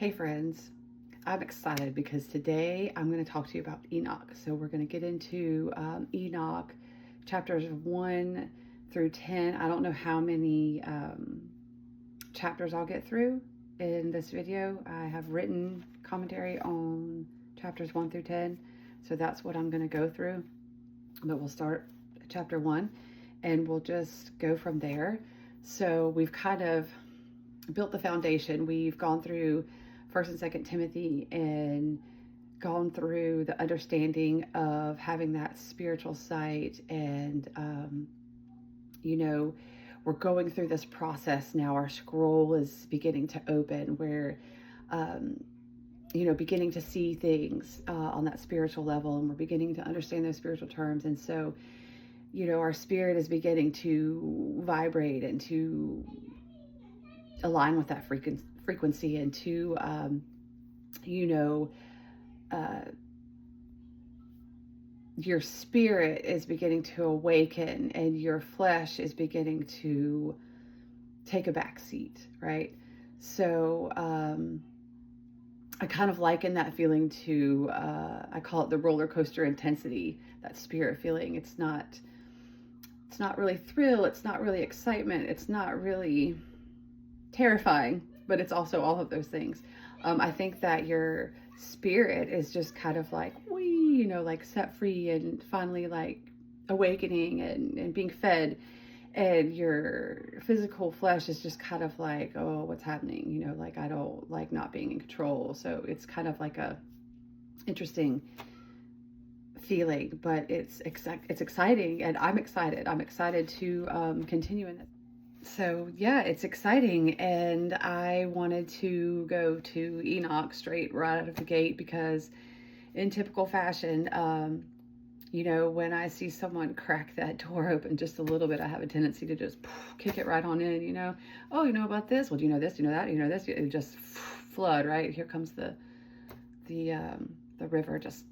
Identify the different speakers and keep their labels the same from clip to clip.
Speaker 1: Hey friends, I'm excited because today I'm going to talk to you about Enoch. So we're going to get into Enoch chapters 1 through 10. I don't know how many chapters I'll get through in this video. I have written commentary on chapters 1 through 10. So that's what I'm going to go through. But we'll start at chapter 1 and we'll just go from there. So we've kind of built the foundation. We've gone through 1st and 2nd Timothy and gone through the understanding of having that spiritual sight. And, we're going through this process now. Our scroll is beginning to open. We're, beginning to see things on that spiritual level, and we're beginning to understand those spiritual terms. And so, our spirit is beginning to vibrate and to align with that frequency and to, your spirit is beginning to awaken and your flesh is beginning to take a back seat, right? So I kind of liken that feeling to, I call it the roller coaster intensity, that spirit feeling. It's not really thrill. It's not really excitement. It's not really terrifying, but it's also all of those things. I think that your spirit is just kind of like, like set free and finally like awakening and being fed. And your physical flesh is just kind of like, oh, what's happening? Like I don't like not being in control. So it's kind of like a interesting feeling, but it's exciting, and I'm excited. I'm excited to continue in it. So yeah, it's exciting, and I wanted to go to Enoch straight right out of the gate because in typical fashion, when I see someone crack that door open just a little bit, I have a tendency to just kick it right on in, oh, you know about this? Well, do you know this? Do you know that? You know this? It just flood, right? Here comes the river just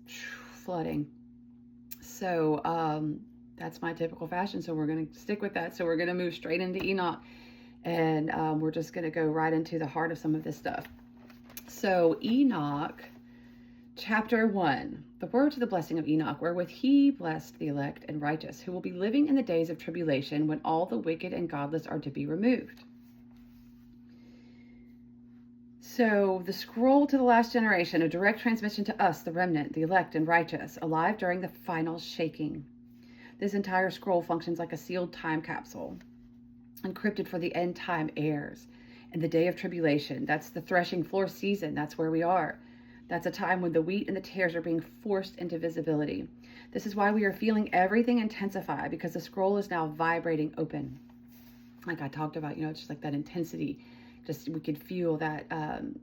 Speaker 1: flooding. So, that's my typical fashion. So we're going to stick with that. So we're going to move straight into Enoch, and we're just going to go right into the heart of some of this stuff. So Enoch, chapter 1, the words of the blessing of Enoch, wherewith he blessed the elect and righteous, who will be living in the days of tribulation, when all the wicked and godless are to be removed. So the scroll to the last generation, a direct transmission to us, the remnant, the elect and righteous, alive during the final shaking. This entire scroll functions like a sealed time capsule, encrypted for the end time heirs. And the day of tribulation, that's the threshing floor season. That's where we are. That's a time when the wheat and the tares are being forced into visibility. This is why we are feeling everything intensify, because the scroll is now vibrating open. Like I talked about, it's just like that intensity. Just we could feel that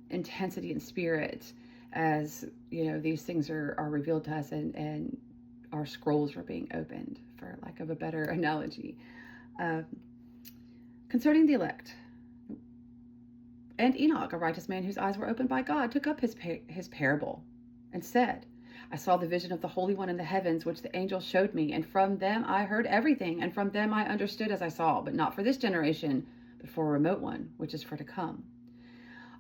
Speaker 1: intensity in spirit as, these things are revealed to us, and our scrolls are being opened, for lack of a better analogy. Concerning the elect. And Enoch, a righteous man whose eyes were opened by God, took up his parable and said, I saw the vision of the Holy One in the heavens, which the angel showed me, and from them I heard everything, and from them I understood as I saw, but not for this generation, but for a remote one, which is for to come.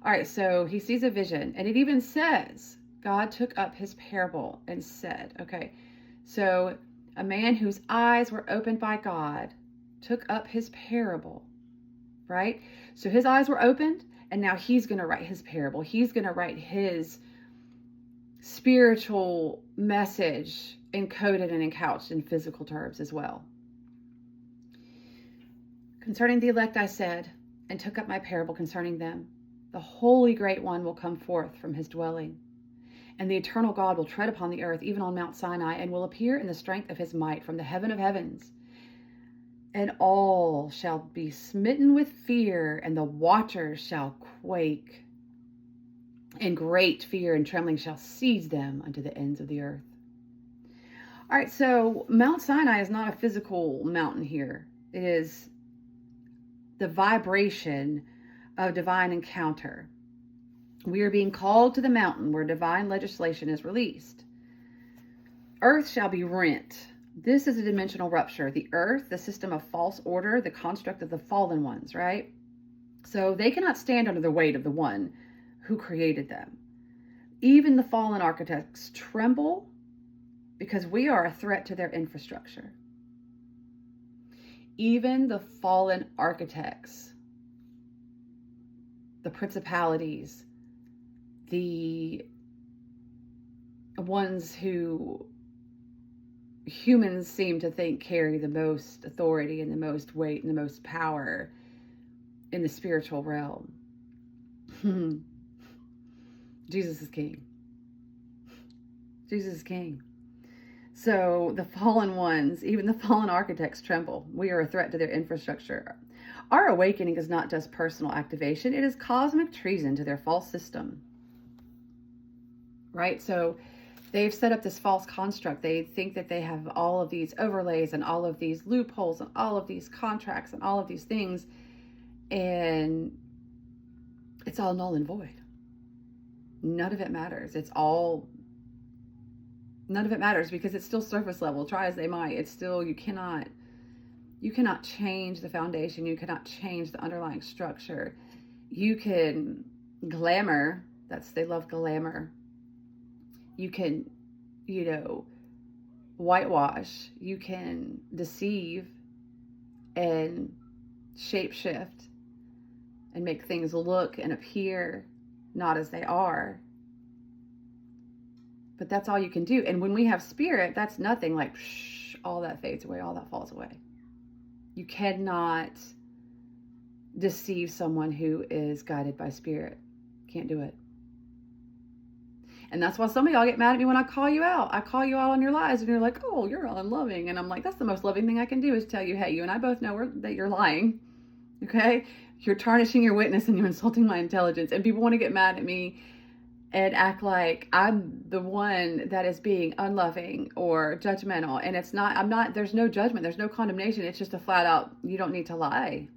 Speaker 1: All right, so he sees a vision, and it even says, God took up his parable and said, okay, so a man whose eyes were opened by God took up his parable, right? So his eyes were opened, and now he's going to write his parable. He's going to write his spiritual message encoded and encouched in physical terms as well. Concerning the elect I said, and took up my parable concerning them, the Holy Great One will come forth from his dwelling, and the eternal God will tread upon the earth, even on Mount Sinai, and will appear in the strength of his might from the heaven of heavens. And all shall be smitten with fear, and the watchers shall quake. And great fear and trembling shall seize them unto the ends of the earth. All right, so Mount Sinai is not a physical mountain here. It is the vibration of divine encounter. We are being called to the mountain where divine legislation is released. Earth shall be rent. This is a dimensional rupture. The earth, the system of false order, the construct of the fallen ones, right? So they cannot stand under the weight of the one who created them. Even the fallen architects tremble because we are a threat to their infrastructure. Even the fallen architects, the principalities, the ones who humans seem to think carry the most authority and the most weight and the most power in the spiritual realm. Jesus is king. Jesus is king. So the fallen ones, even the fallen architects tremble. We are a threat to their infrastructure. Our awakening is not just personal activation. It is cosmic treason to their false system. Right? So they've set up this false construct. They think that they have all of these overlays and all of these loopholes and all of these contracts and all of these things. And it's all null and void. None of it matters. None of it matters because it's still surface level. Try as they might. It's still, you cannot change the foundation. You cannot change the underlying structure. You can glamour. They love glamour. You can, whitewash. You can deceive and shapeshift and make things look and appear not as they are. But that's all you can do. And when we have spirit, that's nothing. Like, all that fades away, all that falls away. You cannot deceive someone who is guided by spirit. Can't do it. And that's why some of y'all get mad at me when I call you out. I call you out on your lies and you're like, oh, you're unloving. And I'm like, that's the most loving thing I can do is tell you, hey, you and I both know that you're lying. Okay? You're tarnishing your witness and you're insulting my intelligence. And people want to get mad at me and act like I'm the one that is being unloving or judgmental. And it's not, there's no judgment. There's no condemnation. It's just a flat out, you don't need to lie.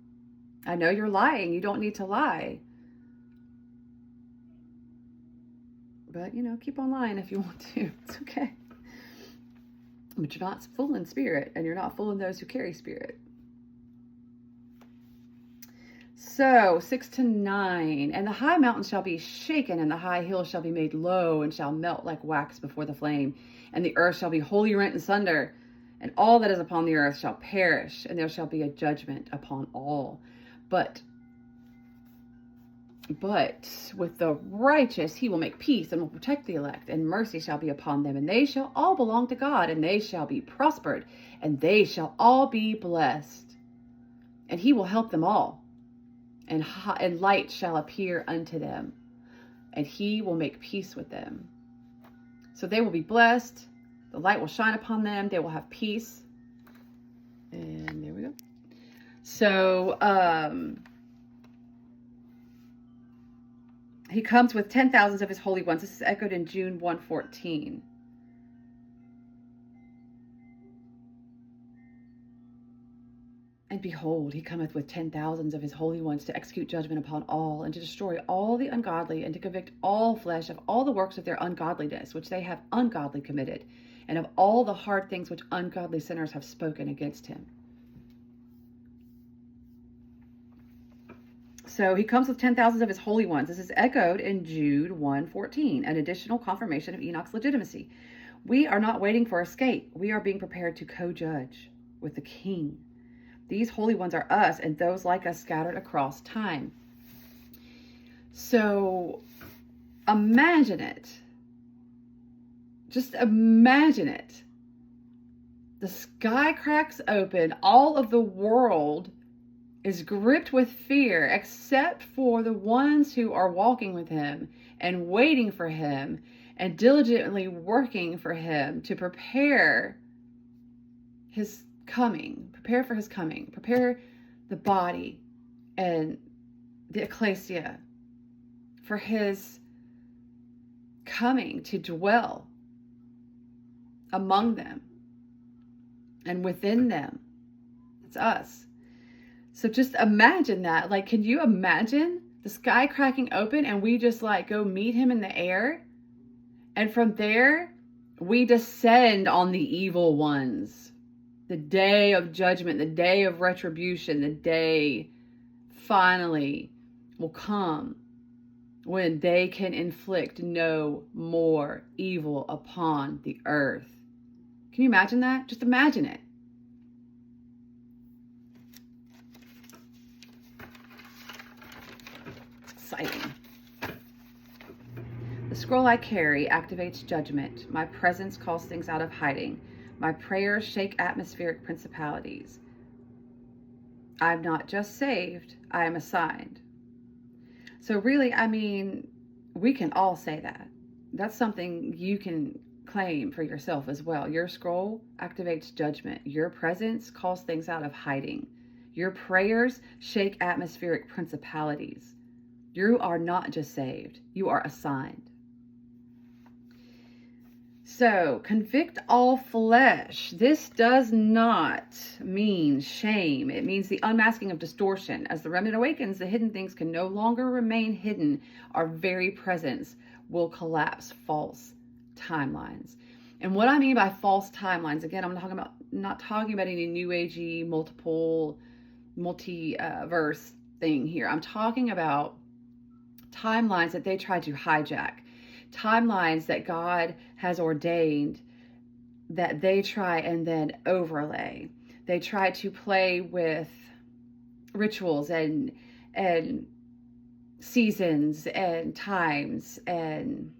Speaker 1: I know you're lying. You don't need to lie. But, keep on lying if you want to. It's okay. But you're not fooling spirit, and you're not fooling those who carry spirit. So, 6-9. And the high mountain shall be shaken, and the high hill shall be made low, and shall melt like wax before the flame. And the earth shall be wholly rent asunder, and all that is upon the earth shall perish, and there shall be a judgment upon all. But with the righteous he will make peace and will protect the elect, and mercy shall be upon them, and they shall all belong to God, and they shall be prospered, and they shall all be blessed. And he will help them all, and light shall appear unto them, and he will make peace with them. So they will be blessed, the light will shine upon them, they will have peace. And there we go. So, he comes with 10,000s of his holy ones. This is echoed in June 1:14. And behold, he cometh with 10,000s of his holy ones to execute judgment upon all, and to destroy all the ungodly, and to convict all flesh of all the works of their ungodliness, which they have ungodly committed, and of all the hard things which ungodly sinners have spoken against him. So he comes with 10,000s of his holy ones. This is echoed in Jude 1:14, an additional confirmation of Enoch's legitimacy. We are not waiting for escape. We are being prepared to co-judge with the King. These holy ones are us and those like us scattered across time. So imagine it. Just imagine it. The sky cracks open. All of the world is gripped with fear, except for the ones who are walking with him and waiting for him and diligently working for him to prepare his coming, prepare for his coming, prepare the body and the ecclesia for his coming to dwell among them and within them. It's us. So just imagine that. Like, can you imagine the sky cracking open and we just go meet him in the air? And from there, we descend on the evil ones. The day of judgment, the day of retribution, the day finally will come when they can inflict no more evil upon the earth. Can you imagine that? Just imagine it. It's exciting. The scroll I carry activates judgment. My presence calls things out of hiding. My prayers shake atmospheric principalities. I'm not just saved, I am assigned. So really, I mean, we can all say that. That's something you can claim for yourself as well. Your scroll activates judgment. Your presence calls things out of hiding. Your prayers shake atmospheric principalities. You are not just saved, you are assigned. So, convict all flesh. This does not mean shame. It means the unmasking of distortion. As the remnant awakens, the hidden things can no longer remain hidden. Our very presence will collapse false timelines. And what I mean by false timelines, again, I'm not talking about any new agey multiverse thing here. I'm talking about timelines that they try to hijack. Timelines that God has ordained that they try and then overlay. They try to play with rituals and seasons and times and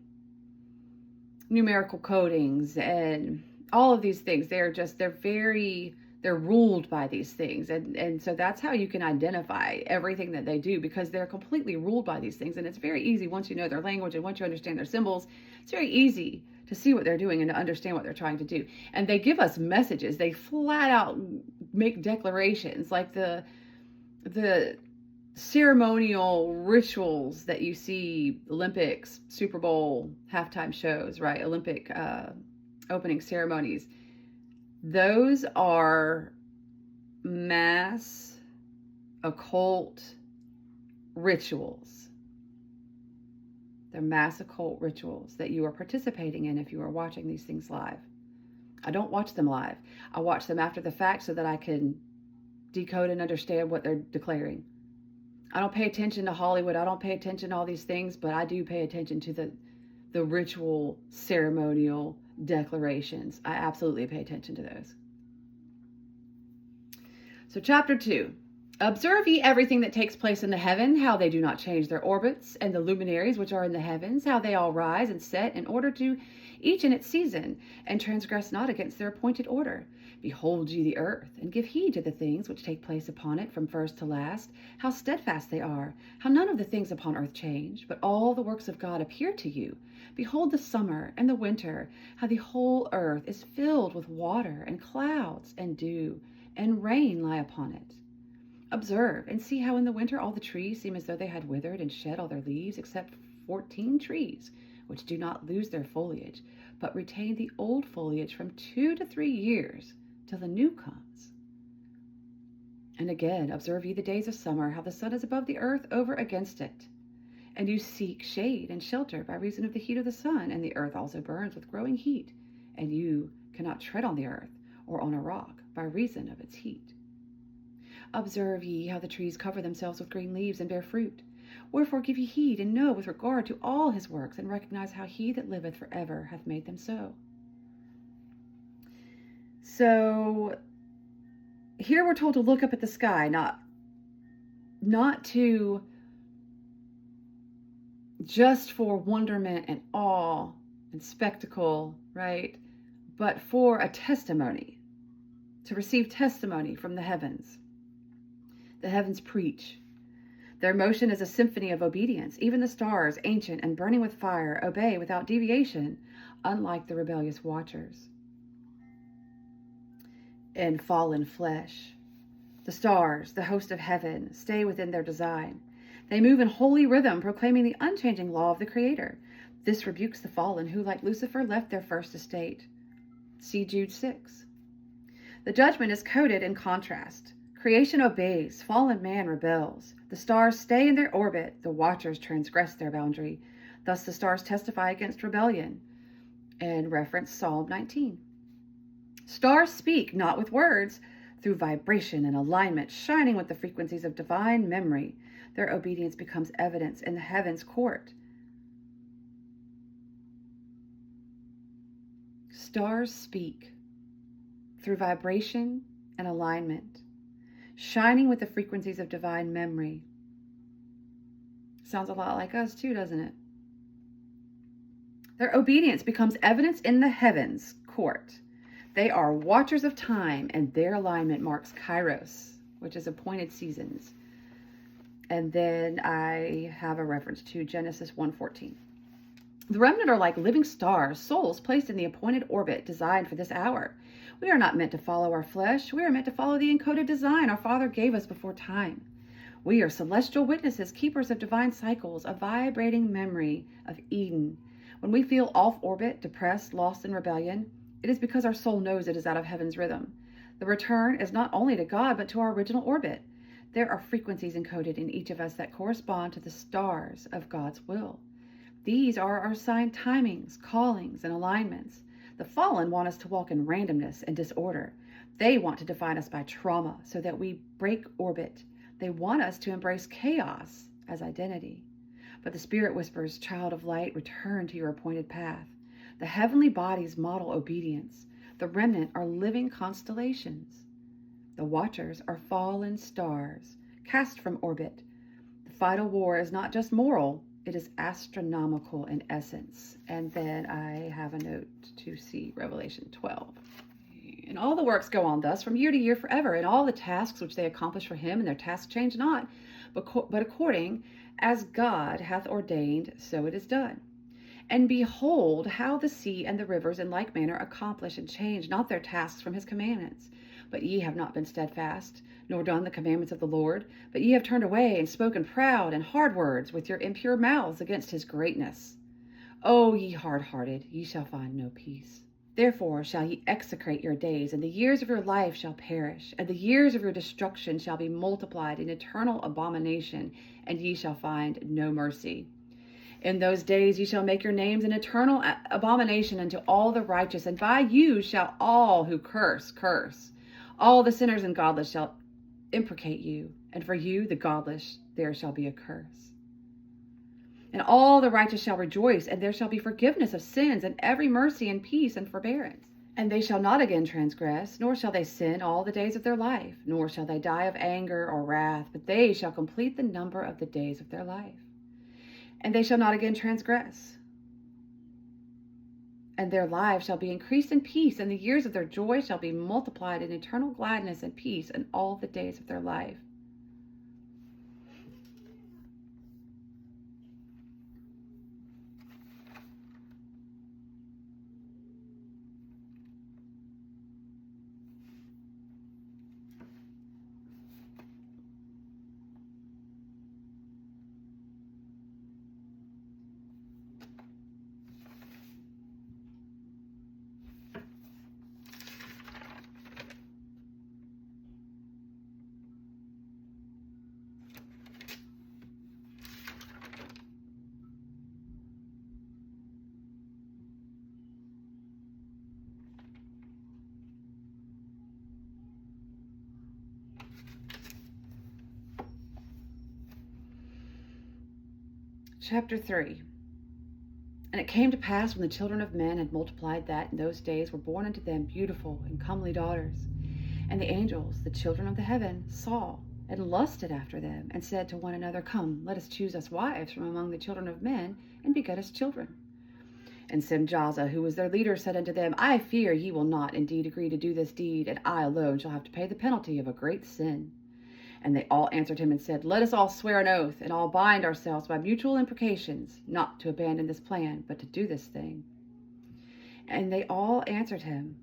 Speaker 1: numerical codings and all of these things. They're ruled by these things. And so that's how you can identify everything that they do, because they're completely ruled by these things. And it's very easy, once you know their language and once you understand their symbols, it's very easy to see what they're doing and to understand what they're trying to do. And they give us messages. They flat out make declarations, like the ceremonial rituals that you see, Olympics, Super Bowl, halftime shows, right? Olympic opening ceremonies. Those are mass occult rituals. They're mass occult rituals that you are participating in if you are watching these things live. I don't watch them live. I watch them after the fact so that I can decode and understand what they're declaring. I don't pay attention to Hollywood. I don't pay attention to all these things, but I do pay attention to the ritual, ceremonial declarations. I absolutely pay attention to those. So chapter 2. Observe ye everything that takes place in the heaven, how they do not change their orbits, and the luminaries which are in the heavens, how they all rise and set in order to each in its season, and transgress not against their appointed order. Behold ye the earth, and give heed to the things which take place upon it from first to last, how steadfast they are, how none of the things upon earth change, but all the works of God appear to you. Behold the summer and the winter, how the whole earth is filled with water, and clouds, and dew, and rain lie upon it. Observe and see how in the winter all the trees seem as though they had withered and shed all their leaves, except 14 trees, which do not lose their foliage, but retain the old foliage from 2 to 3 years, till the new comes. And again, observe ye the days of summer, how the sun is above the earth over against it. And you seek shade and shelter by reason of the heat of the sun, and the earth also burns with growing heat, and you cannot tread on the earth or on a rock by reason of its heat. Observe ye how the trees cover themselves with green leaves and bear fruit. Wherefore give ye heed, and know with regard to all his works, and recognize how he that liveth forever hath made them so. So here we're told to look up at the sky, not to just for wonderment and awe and spectacle, right? But for a testimony, to receive testimony from the heavens. The heavens preach. Their motion is a symphony of obedience. Even the stars, ancient and burning with fire, obey without deviation, unlike the rebellious watchers. In fallen flesh, the stars, the host of heaven, stay within their design. They move in holy rhythm, proclaiming the unchanging law of the Creator. This rebukes the fallen who, like Lucifer, left their first estate. See Jude 6. The judgment is coded in contrast. Creation obeys, fallen man rebels. The stars stay in their orbit, the watchers transgress their boundary. Thus the stars testify against rebellion, and reference Psalm 19. Stars speak not with words, through vibration and alignment, shining with the frequencies of divine memory. Their obedience becomes evidence in the heavens' court. Stars speak through vibration and alignment, shining with the frequencies of divine memory. Sounds a lot like us too, doesn't it? Their obedience becomes evidence in the heavens' court. They are watchers of time, and their alignment marks Kairos, which is appointed seasons. And then I have a reference to Genesis 1:14. The remnant are like living stars, souls placed in the appointed orbit designed for this hour. We are not meant to follow our flesh. We are meant to follow the encoded design our Father gave us before time. We are celestial witnesses, keepers of divine cycles, a vibrating memory of Eden. When we feel off orbit, depressed, lost in rebellion, it is because our soul knows it is out of heaven's rhythm. The return is not only to God, but to our original orbit. There are frequencies encoded in each of us that correspond to the stars of God's will. These are our assigned timings, callings, and alignments. The fallen want us to walk in randomness and disorder. They want to define us by trauma so that we break orbit. They want us to embrace chaos as identity. But the Spirit whispers, child of light, return to your appointed path. The heavenly bodies model obedience. The remnant are living constellations. The watchers are fallen stars, cast from orbit. The final war is not just moral, it is astronomical in essence. And then I have a note to see Revelation 12. And all the works go on thus from year to year forever, and all the tasks which they accomplish for him, and their tasks change not, but according as God hath ordained, so it is done. And behold, how the sea and the rivers in like manner accomplish and change not their tasks from his commandments. But ye have not been steadfast, nor done the commandments of the Lord, but ye have turned away and spoken proud and hard words with your impure mouths against his greatness. O ye hard-hearted, ye shall find no peace. Therefore shall ye execrate your days, and the years of your life shall perish, and the years of your destruction shall be multiplied in eternal abomination, and ye shall find no mercy. In those days ye shall make your names an eternal abomination unto all the righteous, and by you shall all who curse. All the sinners and godless shall imprecate you, and for you, the godless, there shall be a curse. And all the righteous shall rejoice, and there shall be forgiveness of sins, and every mercy and peace and forbearance. And they shall not again transgress, nor shall they sin all the days of their life, nor shall they die of anger or wrath, but they shall complete the number of the days of their life. And they shall not again transgress. And their lives shall be increased in peace, and the years of their joy shall be multiplied in eternal gladness and peace in all the days of their life. Chapter 3. And it came to pass when the children of men had multiplied that in those days were born unto them beautiful and comely daughters. And the angels, the children of the heaven, saw and lusted after them, and said to one another, come, let us choose us wives from among the children of men, and beget us children. And Simjaza, who was their leader, said unto them, I fear ye will not indeed agree to do this deed, and I alone shall have to pay the penalty of a great sin. And they all answered him and said, let us all swear an oath, and all bind ourselves by mutual imprecations, not to abandon this plan, but to do this thing. And they all answered him.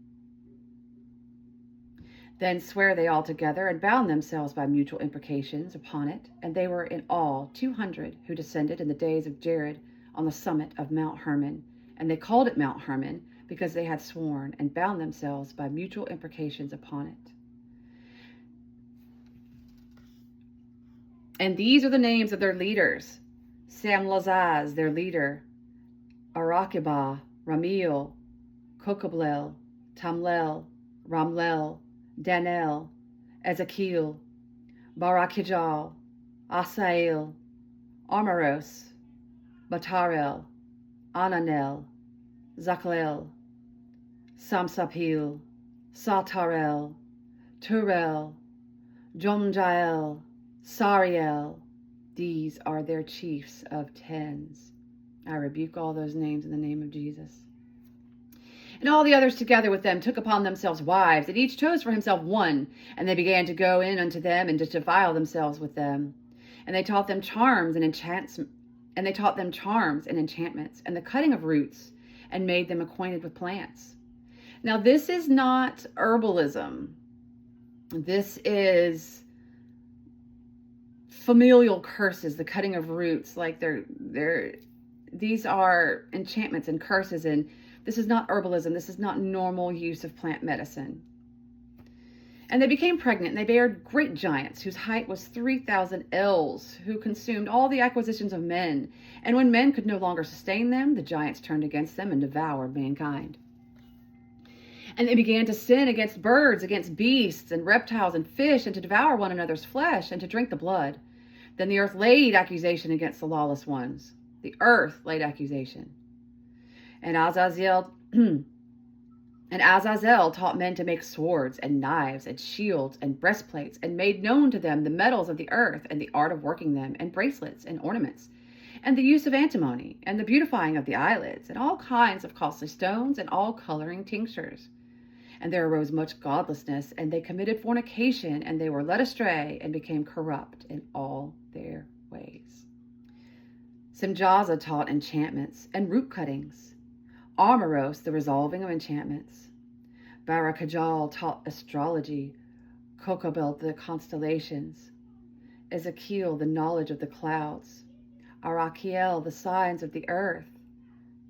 Speaker 1: Then swear they all together, and bound themselves by mutual imprecations upon it. And they were in all 200 who descended in the days of Jared on the summit of Mount Hermon. And they called it Mount Hermon, because they had sworn and bound themselves by mutual imprecations upon it. And these are the names of their leaders. Samlazaz, their leader, Arakibah, Ramiel, Kokoblel, Tamlel, Ramlel, Danel, Ezekiel, Barakijal, Asael, Armaros, Batarel, Ananel, Zaklel, Samsapil, Satarel, Turel, Jomjael, Sariel. These are their chiefs of tens. I rebuke all those names in the name of Jesus. And all the others together with them took upon themselves wives, and each chose for himself one, and they began to go in unto them and to defile themselves with them. And they taught them charms and enchantments, and the cutting of roots, and made them acquainted with plants. Now this is not herbalism. This is familial curses, the cutting of roots. Like these are enchantments and curses, and this is not herbalism. This is not normal use of plant medicine. And they became pregnant, and they bare great giants, whose height was 3,000 ells, who consumed all the acquisitions of men. And when men could no longer sustain them, the giants turned against them and devoured mankind. And they began to sin against birds, against beasts, and reptiles, and fish, and to devour one another's flesh, and to drink the blood. Then the earth laid accusation against the lawless ones. The earth laid accusation. And Azazel taught men to make swords and knives and shields and breastplates, and made known to them the metals of the earth and the art of working them, and bracelets and ornaments, and the use of antimony, and the beautifying of the eyelids, and all kinds of costly stones, and all coloring tinctures. And there arose much godlessness, and they committed fornication, and they were led astray, and became corrupt in all their ways. Simjaza taught enchantments and root cuttings. Armaros, the resolving of enchantments. Barakajal taught astrology. Kokabel, the constellations. Ezekiel, the knowledge of the clouds. Arakiel, the signs of the earth.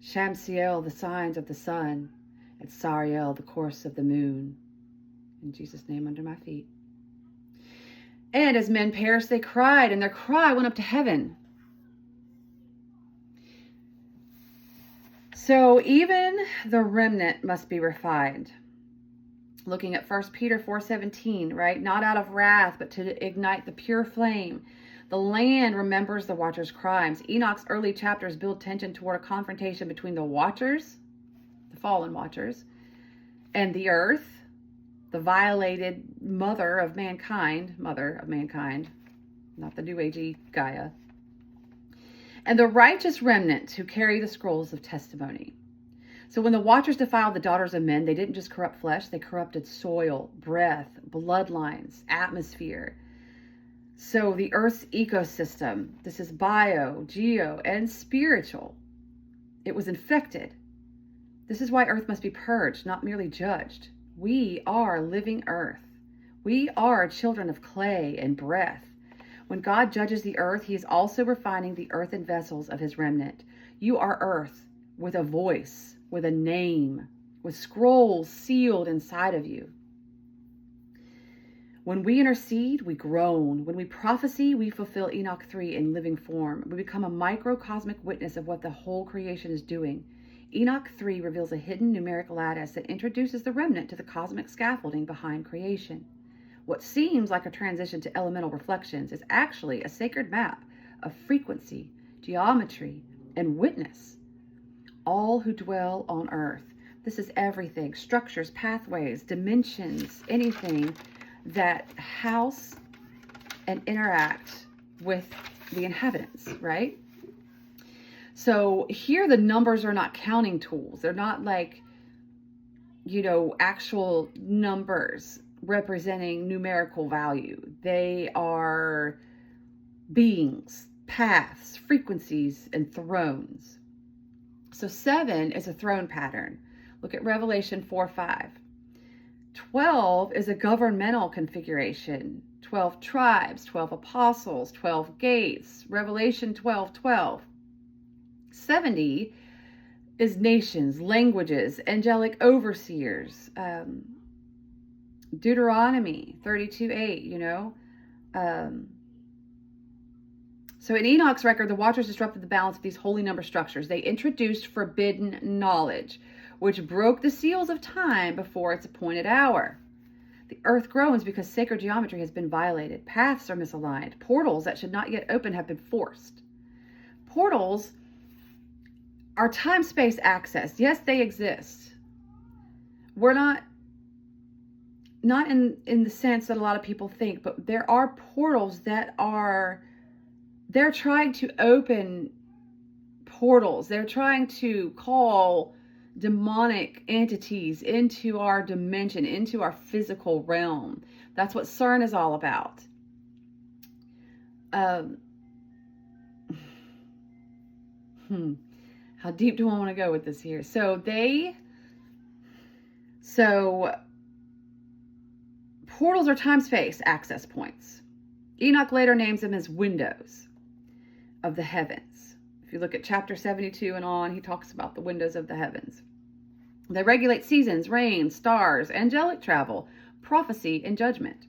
Speaker 1: Shamsiel, the signs of the sun. And Sariel, the course of the moon. In Jesus' name, under my feet. And as men perished, they cried, and their cry went up to heaven. So even the remnant must be refined. Looking at 1 Peter 4:17, right? Not out of wrath, but to ignite the pure flame. The land remembers the watchers' crimes. Enoch's early chapters build tension toward a confrontation between the watchers, the fallen watchers, and the earth, the violated mother of mankind, not the New Agey Gaia, and the righteous remnant who carry the scrolls of testimony. So when the watchers defiled the daughters of men, they didn't just corrupt flesh, they corrupted soil, breath, bloodlines, atmosphere. So the earth's ecosystem, this is bio, geo, and spiritual. It was infected. This is why earth must be purged, not merely judged. We are living earth. We are children of clay and breath. When God judges the earth, he is also refining the earthen vessels of his remnant. You are earth with a voice, with a name, with scrolls sealed inside of you. When we intercede, we groan. When we prophesy, we fulfill Enoch 3 in living form. We become a microcosmic witness of what the whole creation is doing. Enoch 3 reveals a hidden numeric lattice that introduces the remnant to the cosmic scaffolding behind creation. What seems like a transition to elemental reflections is actually a sacred map of frequency, geometry, and witness. All who dwell on earth. This is everything, structures, pathways, dimensions, anything that house and interact with the inhabitants, right? So here the numbers are not counting tools. They're not like, actual numbers representing numerical value. They are beings, paths, frequencies, and thrones. So 7 is a throne pattern. Look at Revelation 4:5. 12 is a governmental configuration. 12 tribes, 12 apostles, 12 gates. Revelation 12:12. 70 is nations, languages, angelic overseers. Deuteronomy 32:8, So in Enoch's record, the watchers disrupted the balance of these holy number structures. They introduced forbidden knowledge, which broke the seals of time before its appointed hour. The earth groans because sacred geometry has been violated. Paths are misaligned. Portals that should not yet open have been forced. Portals are time-space access. Yes, they exist. We're not in the sense that a lot of people think, but there are portals that they're trying to open portals. They're trying to call demonic entities into our dimension, into our physical realm. That's what CERN is all about. How deep do I want to go with this here? So portals are time-space access points. Enoch later names them as windows of the heavens. If you look at chapter 72 and on, he talks about the windows of the heavens. They regulate seasons, rain, stars, angelic travel, prophecy, and judgment.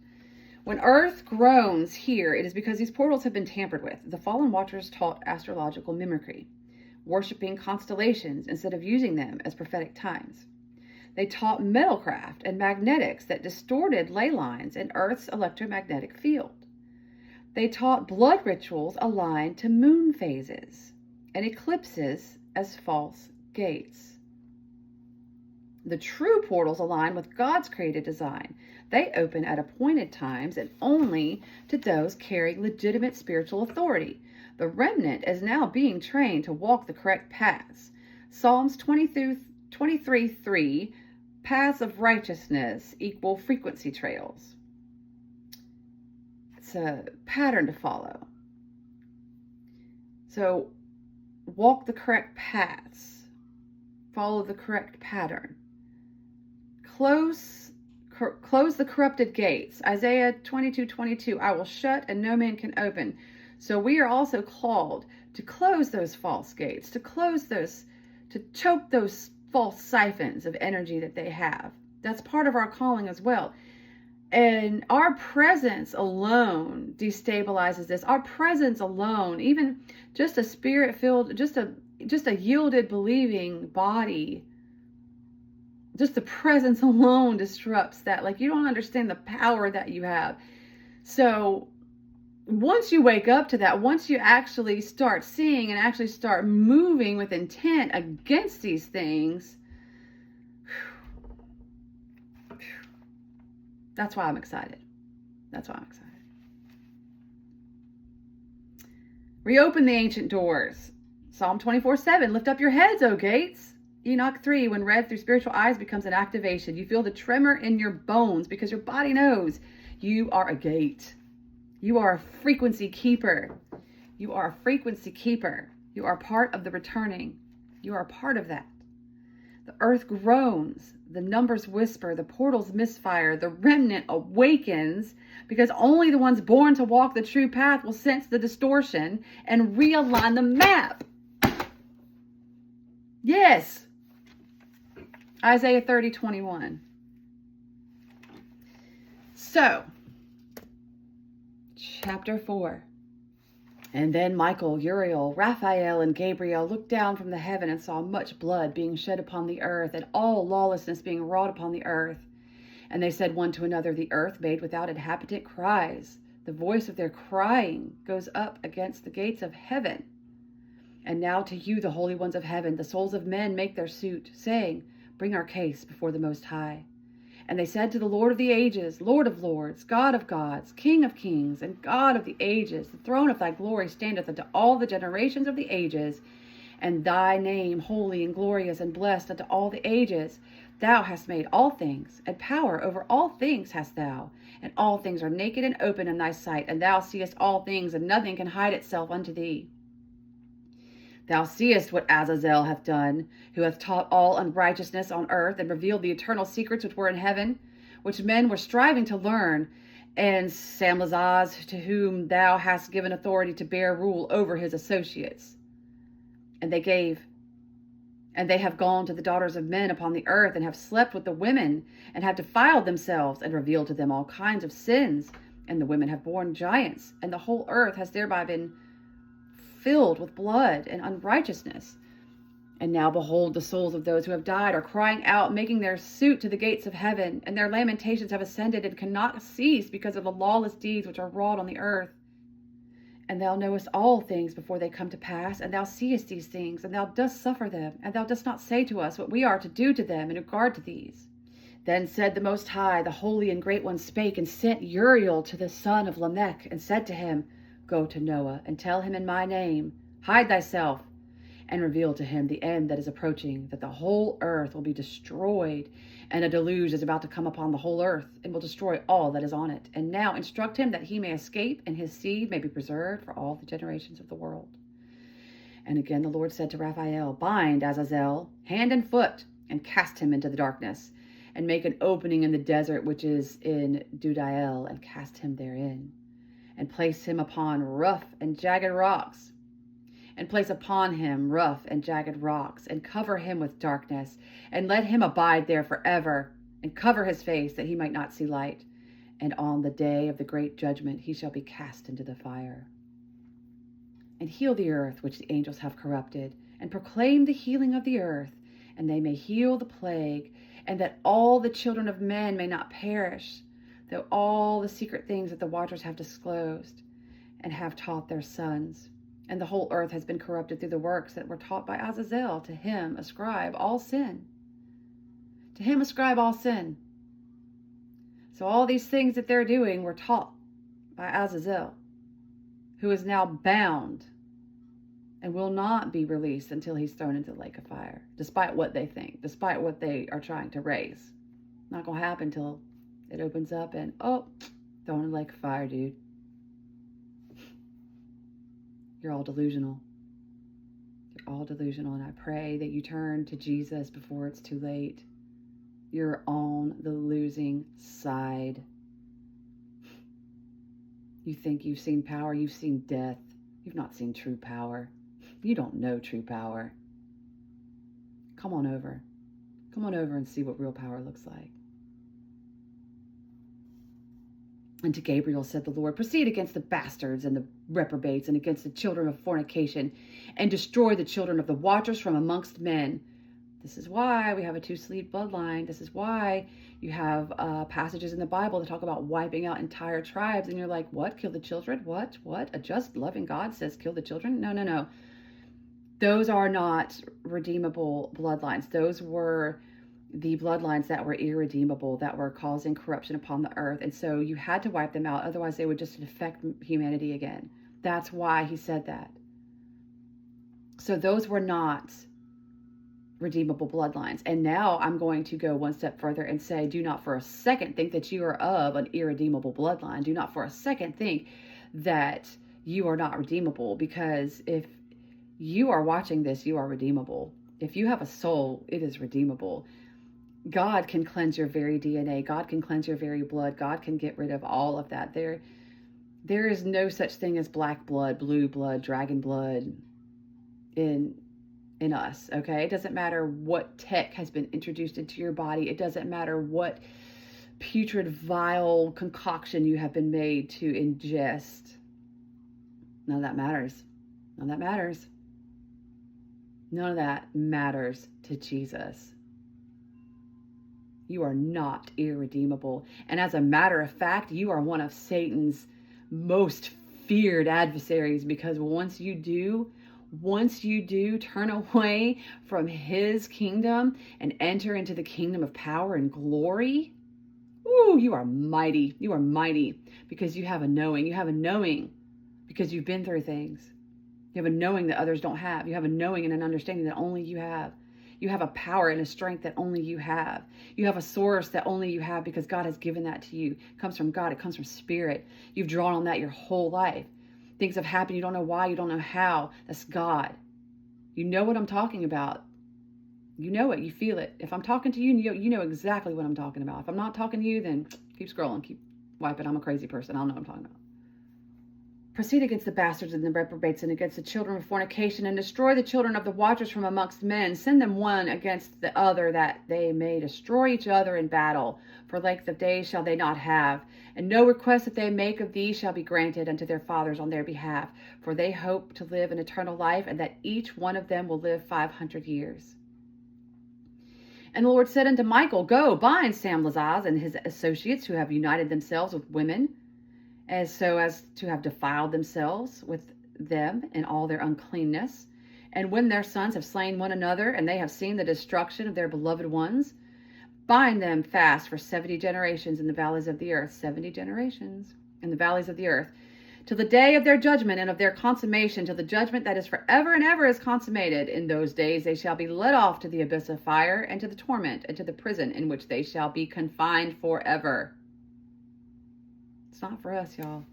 Speaker 1: When earth groans here, it is because these portals have been tampered with. The fallen watchers taught astrological mimicry, worshiping constellations instead of using them as prophetic times. They taught metalcraft and magnetics that distorted ley lines in Earth's electromagnetic field. They taught blood rituals aligned to moon phases and eclipses as false gates. The true portals align with God's created design. They open at appointed times and only to those carrying legitimate spiritual authority. The remnant is now being trained to walk the correct paths. Psalms 23:3, paths of righteousness equal frequency trails. It's a pattern to follow. So walk the correct paths. Follow the correct pattern. Close the corrupted gates. Isaiah 22:22, I will shut and no man can open. So we are also called to close those false gates, to choke those false siphons of energy that they have. That's part of our calling as well. And our presence alone destabilizes this. Our presence alone, even just a spirit-filled, just a yielded, believing body, just the presence alone disrupts that. Like, you don't understand the power that you have. So once you wake up to that, once you actually start seeing and actually start moving with intent against these things, that's why I'm excited. That's why I'm excited. Reopen the ancient doors. Psalm 24:7, lift up your heads, O gates. Enoch 3, when read through spiritual eyes, becomes an activation. You feel the tremor in your bones because your body knows you are a gate. You are a frequency keeper. You are a frequency keeper. You are part of the returning. You are a part of that. The earth groans. The numbers whisper. The portals misfire. The remnant awakens because only the ones born to walk the true path will sense the distortion and realign the map. Yes. Isaiah 30:21. So, chapter 4. And then Michael, Uriel, Raphael, and Gabriel looked down from the heaven and saw much blood being shed upon the earth, and all lawlessness being wrought upon the earth. And they said one to another, the earth made without inhabitant cries. The voice of their crying goes up against the gates of heaven. And now to you, the holy ones of heaven, the souls of men make their suit, saying, bring our case before the Most High. And they said to the Lord of the ages, Lord of lords, God of gods, King of kings, and God of the ages, the throne of thy glory standeth unto all the generations of the ages, and thy name holy and glorious and blessed unto all the ages. Thou hast made all things, and power over all things hast thou, and all things are naked and open in thy sight, and thou seest all things, and nothing can hide itself unto thee. Thou seest what Azazel hath done, who hath taught all unrighteousness on earth, and revealed the eternal secrets which were in heaven, which men were striving to learn, and Samlazaz, to whom thou hast given authority to bear rule over his associates. And they have gone to the daughters of men upon the earth, and have slept with the women, and have defiled themselves, and revealed to them all kinds of sins. And the women have borne giants, and the whole earth has thereby been filled with blood and unrighteousness. And now behold, the souls of those who have died are crying out, making their suit to the gates of heaven, and their lamentations have ascended and cannot cease because of the lawless deeds which are wrought on the earth. And thou knowest all things before they come to pass, and thou seest these things, and thou dost suffer them, and thou dost not say to us what we are to do to them in regard to these. Then said the Most High, the Holy and Great One spake, and sent Uriel to the son of Lamech, and said to him, Go to Noah, and tell him in my name, Hide thyself, and reveal to him the end that is approaching, that the whole earth will be destroyed, and a deluge is about to come upon the whole earth, and will destroy all that is on it. And now instruct him that he may escape, and his seed may be preserved for all the generations of the world. And again the Lord said to Raphael, Bind Azazel hand and foot, and cast him into the darkness, and make an opening in the desert which is in Dudael, and cast him therein, and place him upon rough and jagged rocks, and place upon him rough and jagged rocks, and cover him with darkness, and let him abide there forever, and cover his face, that he might not see light. And on the day of the great judgment he shall be cast into the fire. And heal the earth which the angels have corrupted, and proclaim the healing of the earth, and they may heal the plague, and that all the children of men may not perish, though all the secret things that the watchers have disclosed, and have taught their sons. And the whole earth has been corrupted through the works that were taught by Azazel. To him ascribe all sin. To him ascribe all sin. So all these things that they're doing were taught by Azazel, who is now bound and will not be released until he's thrown into the lake of fire, despite what they think, despite what they are trying to raise. Not going to happen until it opens up and, thrown in the lake of fire, dude. You're all delusional. You're all delusional, and I pray that you turn to Jesus before it's too late. You're on the losing side. You think you've seen power, you've seen death. You've not seen true power. You don't know true power. Come on over. Come on over and see what real power looks like. And to Gabriel said the Lord, Proceed against the bastards and the reprobates, and against the children of fornication, and destroy the children of the watchers from amongst men. This is why we have a two-sleeve bloodline. This is why you have passages in the Bible that talk about wiping out entire tribes. And you're like, what? Kill the children? What? A just, loving God says kill the children? No. Those are not redeemable bloodlines. Those were the bloodlines that were irredeemable, that were causing corruption upon the earth. And so you had to wipe them out. Otherwise, they would just infect humanity again. That's why he said that. So those were not redeemable bloodlines. And now I'm going to go one step further and say, do not for a second think that you are of an irredeemable bloodline. Do not for a second think that you are not redeemable, because if you are watching this, you are redeemable. If you have a soul, it is redeemable. God can cleanse your very DNA. God can cleanse your very blood. God can get rid of all of that. There is no such thing as black blood, blue blood, dragon blood in us, okay? It doesn't matter what tech has been introduced into your body. It doesn't matter what putrid, vile concoction you have been made to ingest. None of that matters. None of that matters. None of that matters to Jesus. You are not irredeemable. And as a matter of fact, you are one of Satan's most feared adversaries, because once you do turn away from his kingdom and enter into the kingdom of power and glory, you are mighty. You are mighty because you have a knowing. You have a knowing because you've been through things. You have a knowing that others don't have. You have a knowing and an understanding that only you have. You have a power and a strength that only you have. You have a source that only you have because God has given that to you. It comes from God. It comes from spirit. You've drawn on that your whole life. Things have happened. You don't know why. You don't know how. That's God. You know what I'm talking about. You know it. You feel it. If I'm talking to you, you know exactly what I'm talking about. If I'm not talking to you, then keep scrolling. Keep wiping. I'm a crazy person. I don't know what I'm talking about. proceed against the bastards and the reprobates and against the children of fornication, and destroy the children of the watchers from amongst men. Send them one against the other, that they may destroy each other in battle. For length of days shall they not have, and no request that they make of thee shall be granted unto their fathers on their behalf. For they hope to live an eternal life, and that each one of them will live 500 years. And the Lord said unto Michael, Go, bind Samlazaz and his associates, who have united themselves with women, as so as to have defiled themselves with them in all their uncleanness. And when their sons have slain one another, and they have seen the destruction of their beloved ones, bind them fast for 70 generations in the valleys of the earth. 70 generations in the valleys of the earth, till the day of their judgment and of their consummation, till the judgment that is forever and ever is consummated. In those days they shall be led off to the abyss of fire, and to the torment, and to the prison, in which they shall be confined forever. It's not for us, y'all.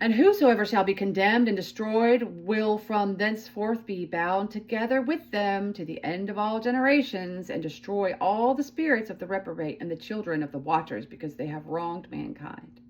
Speaker 1: And whosoever shall be condemned and destroyed will from thenceforth be bound together with them to the end of all generations, and destroy all the spirits of the reprobate and the children of the watchers, because they have wronged mankind.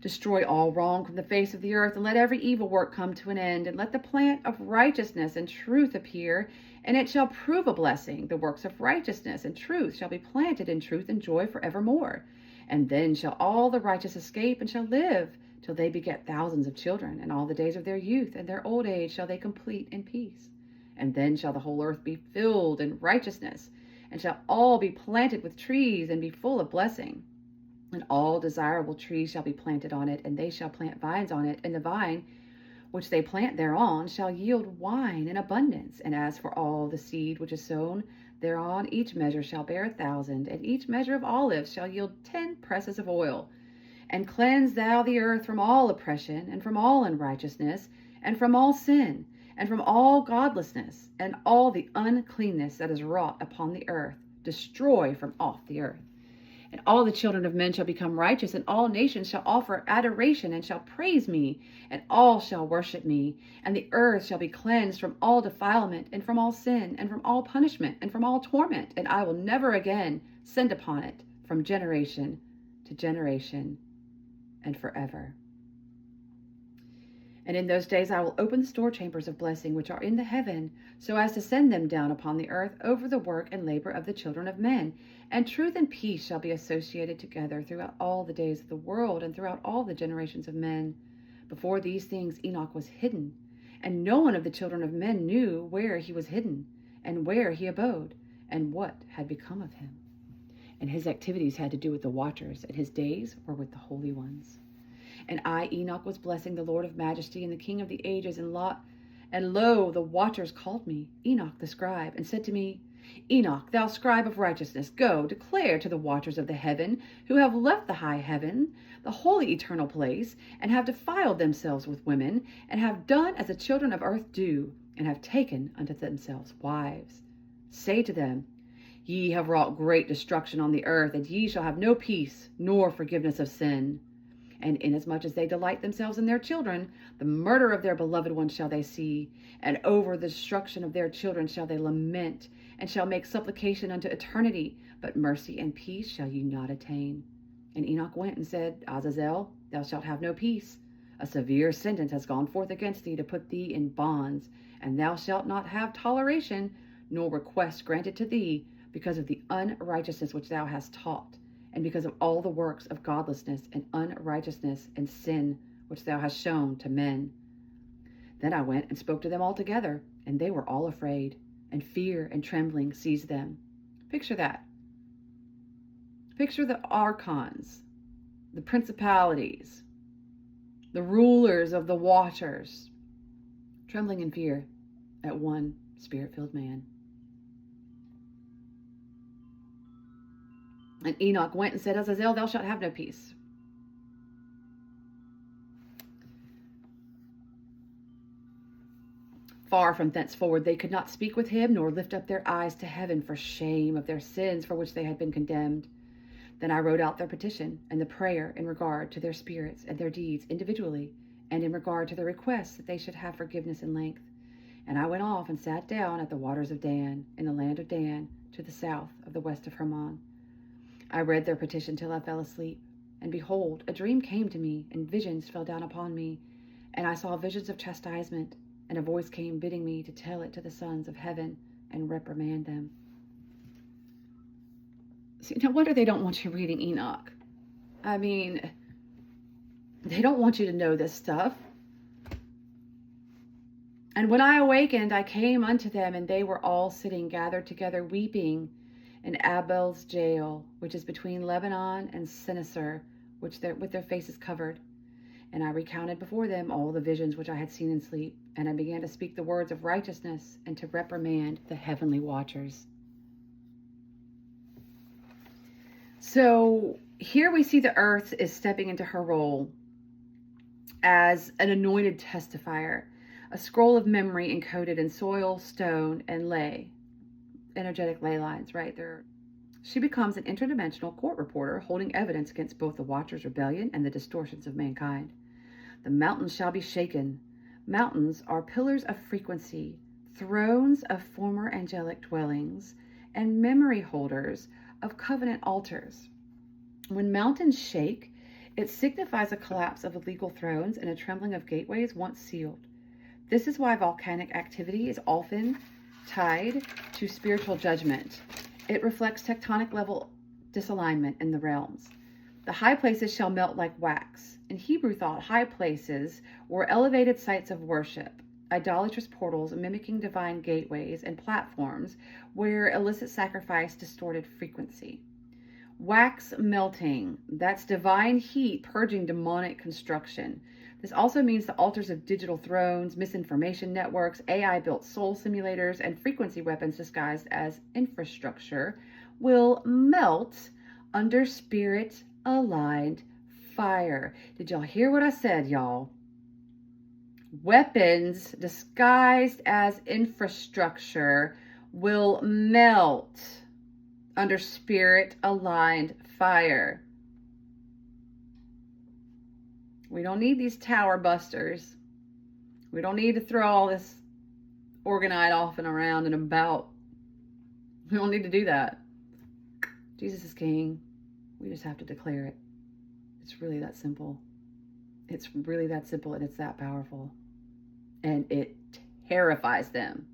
Speaker 1: Destroy all wrong from the face of the earth, and let every evil work come to an end, and let the plant of righteousness and truth appear, and it shall prove a blessing. The works of righteousness and truth shall be planted in truth and joy forevermore. And then shall all the righteous escape, and shall live till they beget thousands of children, and all the days of their youth and their old age shall they complete in peace. And then shall the whole earth be filled in righteousness, and shall all be planted with trees, and be full of blessing. And all desirable trees shall be planted on it, and they shall plant vines on it, and the vine which they plant thereon shall yield wine in abundance. And as for all the seed which is sown thereon, each measure shall bear 1,000, and each measure of olives shall yield 10 presses of oil. And cleanse thou the earth from all oppression, and from all unrighteousness, and from all sin, and from all godlessness, and all the uncleanness that is wrought upon the earth. Destroy from off the earth. And all the children of men shall become righteous, and all nations shall offer adoration, and shall praise me, and all shall worship me. And the earth shall be cleansed from all defilement, and from all sin, and from all punishment, and from all torment. And I will never again send upon it from generation to generation, and forever. And in those days I will open the store chambers of blessing which are in the heaven, so as to send them down upon the earth over the work and labor of the children of men. And truth and peace shall be associated together throughout all the days of the world, and throughout all the generations of men. Before these things Enoch was hidden, and no one of the children of men knew where he was hidden, and where he abode, and what had become of him. And his activities had to do with the watchers, and his days were with the holy ones. And I, Enoch, was blessing the Lord of majesty and the King of the ages, and lo, the watchers called me, Enoch the scribe, and said to me, Enoch, thou scribe of righteousness, go, declare to the watchers of the heaven, who have left the high heaven, the holy eternal place, and have defiled themselves with women, and have done as the children of earth do, and have taken unto themselves wives. Say to them, Ye have wrought great destruction on the earth, and ye shall have no peace, nor forgiveness of sin. And inasmuch as they delight themselves in their children, the murder of their beloved ones shall they see, and over the destruction of their children shall they lament, and shall make supplication unto eternity, but mercy and peace shall ye not attain. And Enoch went and said, Azazel, thou shalt have no peace. A severe sentence has gone forth against thee to put thee in bonds, and thou shalt not have toleration, nor request granted to thee, because of the unrighteousness which thou hast taught, and because of all the works of godlessness and unrighteousness and sin which thou hast shown to men. Then I went and spoke to them all together, and they were all afraid, and fear and trembling seized them. Picture that. Picture the archons, the principalities, the rulers of the watchers, trembling in fear at one spirit-filled man. And Enoch went and said, Azazel, thou shalt have no peace. Far from thenceforward they could not speak with him, nor lift up their eyes to heaven for shame of their sins for which they had been condemned. Then I wrote out their petition and the prayer in regard to their spirits and their deeds individually, and in regard to their requests that they should have forgiveness in length. And I went off and sat down at the waters of Dan, in the land of Dan, to the south of the west of Hermon. I read their petition till I fell asleep. And behold, a dream came to me, and visions fell down upon me. And I saw visions of chastisement, and a voice came bidding me to tell it to the sons of heaven and reprimand them. See, no wonder they don't want you reading Enoch. I mean, they don't want you to know this stuff. And when I awakened, I came unto them, and they were all sitting gathered together, weeping in Abel's jail, which is between Lebanon and Sinacer, with their faces covered. And I recounted before them all the visions which I had seen in sleep, and I began to speak the words of righteousness and to reprimand the heavenly watchers. So here we see the earth is stepping into her role as an anointed testifier, a scroll of memory encoded in soil, stone, and ley, energetic ley lines, right there. She becomes an interdimensional court reporter holding evidence against both the Watcher's rebellion and the distortions of mankind. The mountains shall be shaken. Mountains are pillars of frequency, thrones of former angelic dwellings, and memory holders of covenant altars. When mountains shake, it signifies a collapse of legal thrones and a trembling of gateways once sealed. This is why volcanic activity is often tied to spiritual judgment. It reflects tectonic level disalignment in the realms. The high places shall melt like wax. In Hebrew thought, high places were elevated sites of worship, idolatrous portals mimicking divine gateways, and platforms where illicit sacrifice distorted frequency. Wax melting, that's divine heat purging demonic construction. This also means the altars of digital thrones, misinformation networks, AI-built soul simulators, and frequency weapons disguised as infrastructure will melt under spirit-aligned fire. Did y'all hear what I said, y'all? Weapons disguised as infrastructure will melt under spirit-aligned fire. We don't need these tower busters. We don't need to throw all this orgonite off and around and about. We don't need to do that. Jesus is king. We just have to declare it. It's really that simple. It's really that simple, and it's that powerful. And it terrifies them.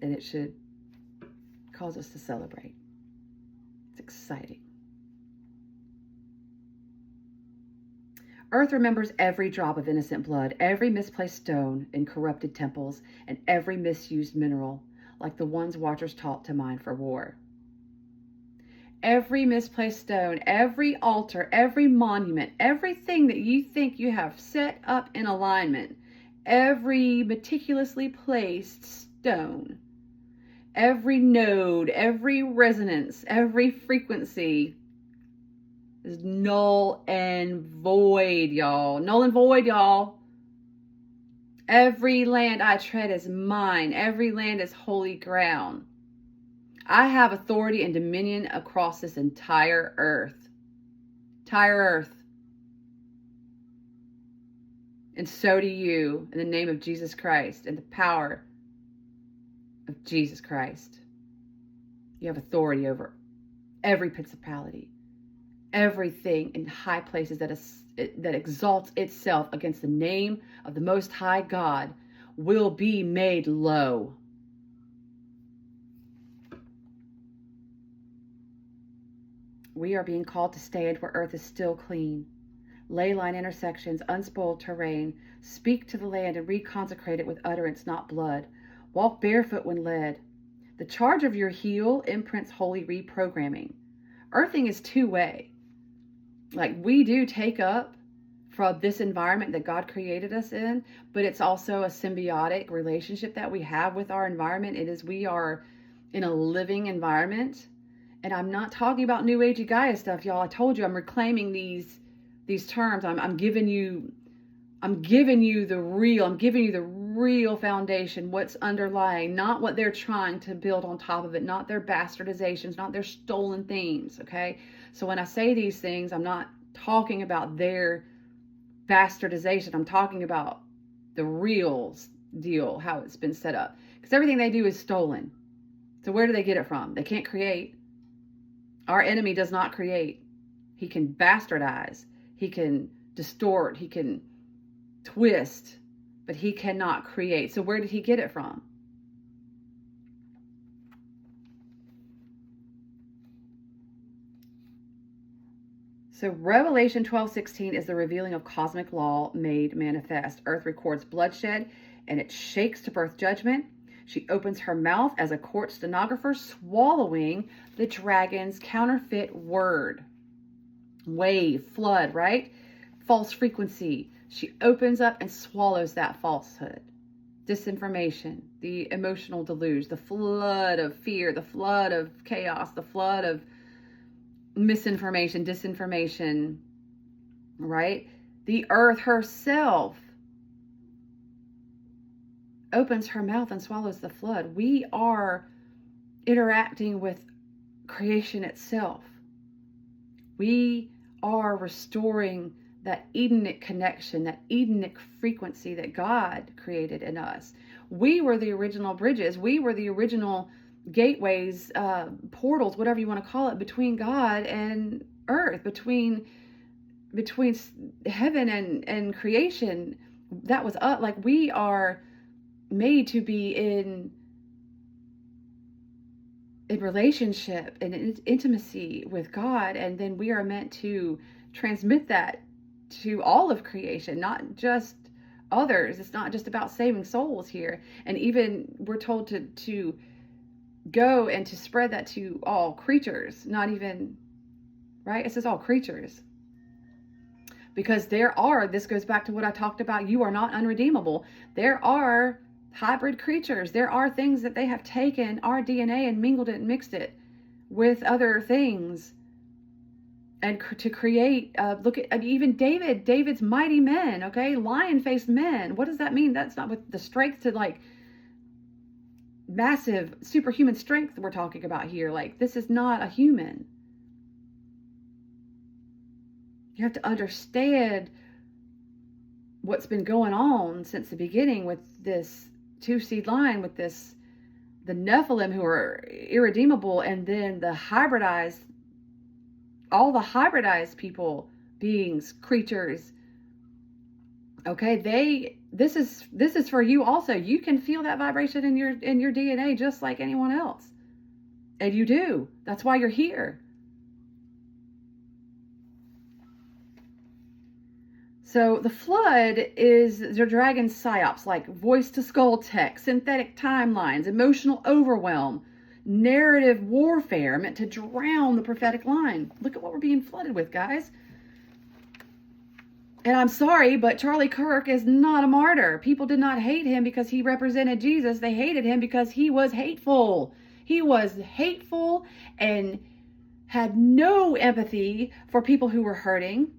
Speaker 1: And it should cause us to celebrate. It's exciting. Earth remembers every drop of innocent blood, every misplaced stone in corrupted temples, and every misused mineral, like the ones Watchers taught to mine for war. Every misplaced stone, every altar, every monument, everything that you think you have set up in alignment, every meticulously placed stone, every node, every resonance, every frequency is null and void, y'all. Null and void, y'all. Every land I tread is mine. Every land is holy ground. I have authority and dominion across this entire earth. Entire earth. And so do you, in the name of Jesus Christ and the power of Jesus Christ. You have authority over every principality, everything in high places that exalts itself against the name of the Most High God will be made low. We are being called to stand where earth is still clean. Ley line intersections, unspoiled terrain. Speak to the land and reconsecrate it with utterance, not blood. Walk barefoot when led. The charge of your heel imprints holy reprogramming. Earthing is two-way. Like, we do take up from this environment that God created us in, but it's also a symbiotic relationship that we have with our environment. It is, we are in a living environment. And I'm not talking about New Agey Gaia stuff, y'all. I told you I'm reclaiming these terms. I'm giving you the real. I'm giving you the real foundation, what's underlying, not what they're trying to build on top of it, not their bastardizations, not their stolen themes, okay? So when I say these things, I'm not talking about their bastardization. I'm talking about the real deal, how it's been set up. Because everything they do is stolen. So where do they get it from? They can't create. Our enemy does not create. He can bastardize. He can distort. He can twist. But he cannot create. So where did he get it from? So Revelation 12:16 is the revealing of cosmic law made manifest. Earth records bloodshed, and it shakes to birth judgment. She opens her mouth as a court stenographer, swallowing the dragon's counterfeit word. Wave, flood, right? False frequency. She opens up and swallows that falsehood. Disinformation, the emotional deluge, the flood of fear, the flood of chaos, the flood of misinformation, disinformation, right? The earth herself opens her mouth and swallows the flood. We are interacting with creation itself. We are restoring that Edenic connection, that Edenic frequency that God created in us. We were the original bridges. We were the original gateways, portals, whatever you want to call it, between God and earth, between heaven and creation. That was us. Like, we are made to be in relationship and in intimacy with God, and then we are meant to transmit that to all of creation, not just others. It's not just about saving souls here. And even we're told to go and to spread that to all creatures, not even, right? It says all creatures. Because this goes back to what I talked about, you are not unredeemable. There are hybrid creatures. There are things that they have taken our DNA and mingled it and mixed it with other things. And to create, look at even David's mighty men, okay? Lion-faced men. What does that mean? That's not with the strength to, like, massive superhuman strength we're talking about here. Like, this is not a human. You have to understand what's been going on since the beginning with this two-seed line, with the Nephilim, who are irredeemable, and then all the hybridized people, beings, creatures. Okay, this is for you also. You can feel that vibration in your DNA just like anyone else. And you do. That's why you're here. So the flood is the dragon's psyops, like voice-to-skull text, synthetic timelines, emotional overwhelm, narrative warfare meant to drown the prophetic line. Look at what we're being flooded with, guys. And I'm sorry, but Charlie Kirk is not a martyr. People did not hate him because he represented Jesus. They hated him because he was hateful. He was hateful and had no empathy for people who were hurting.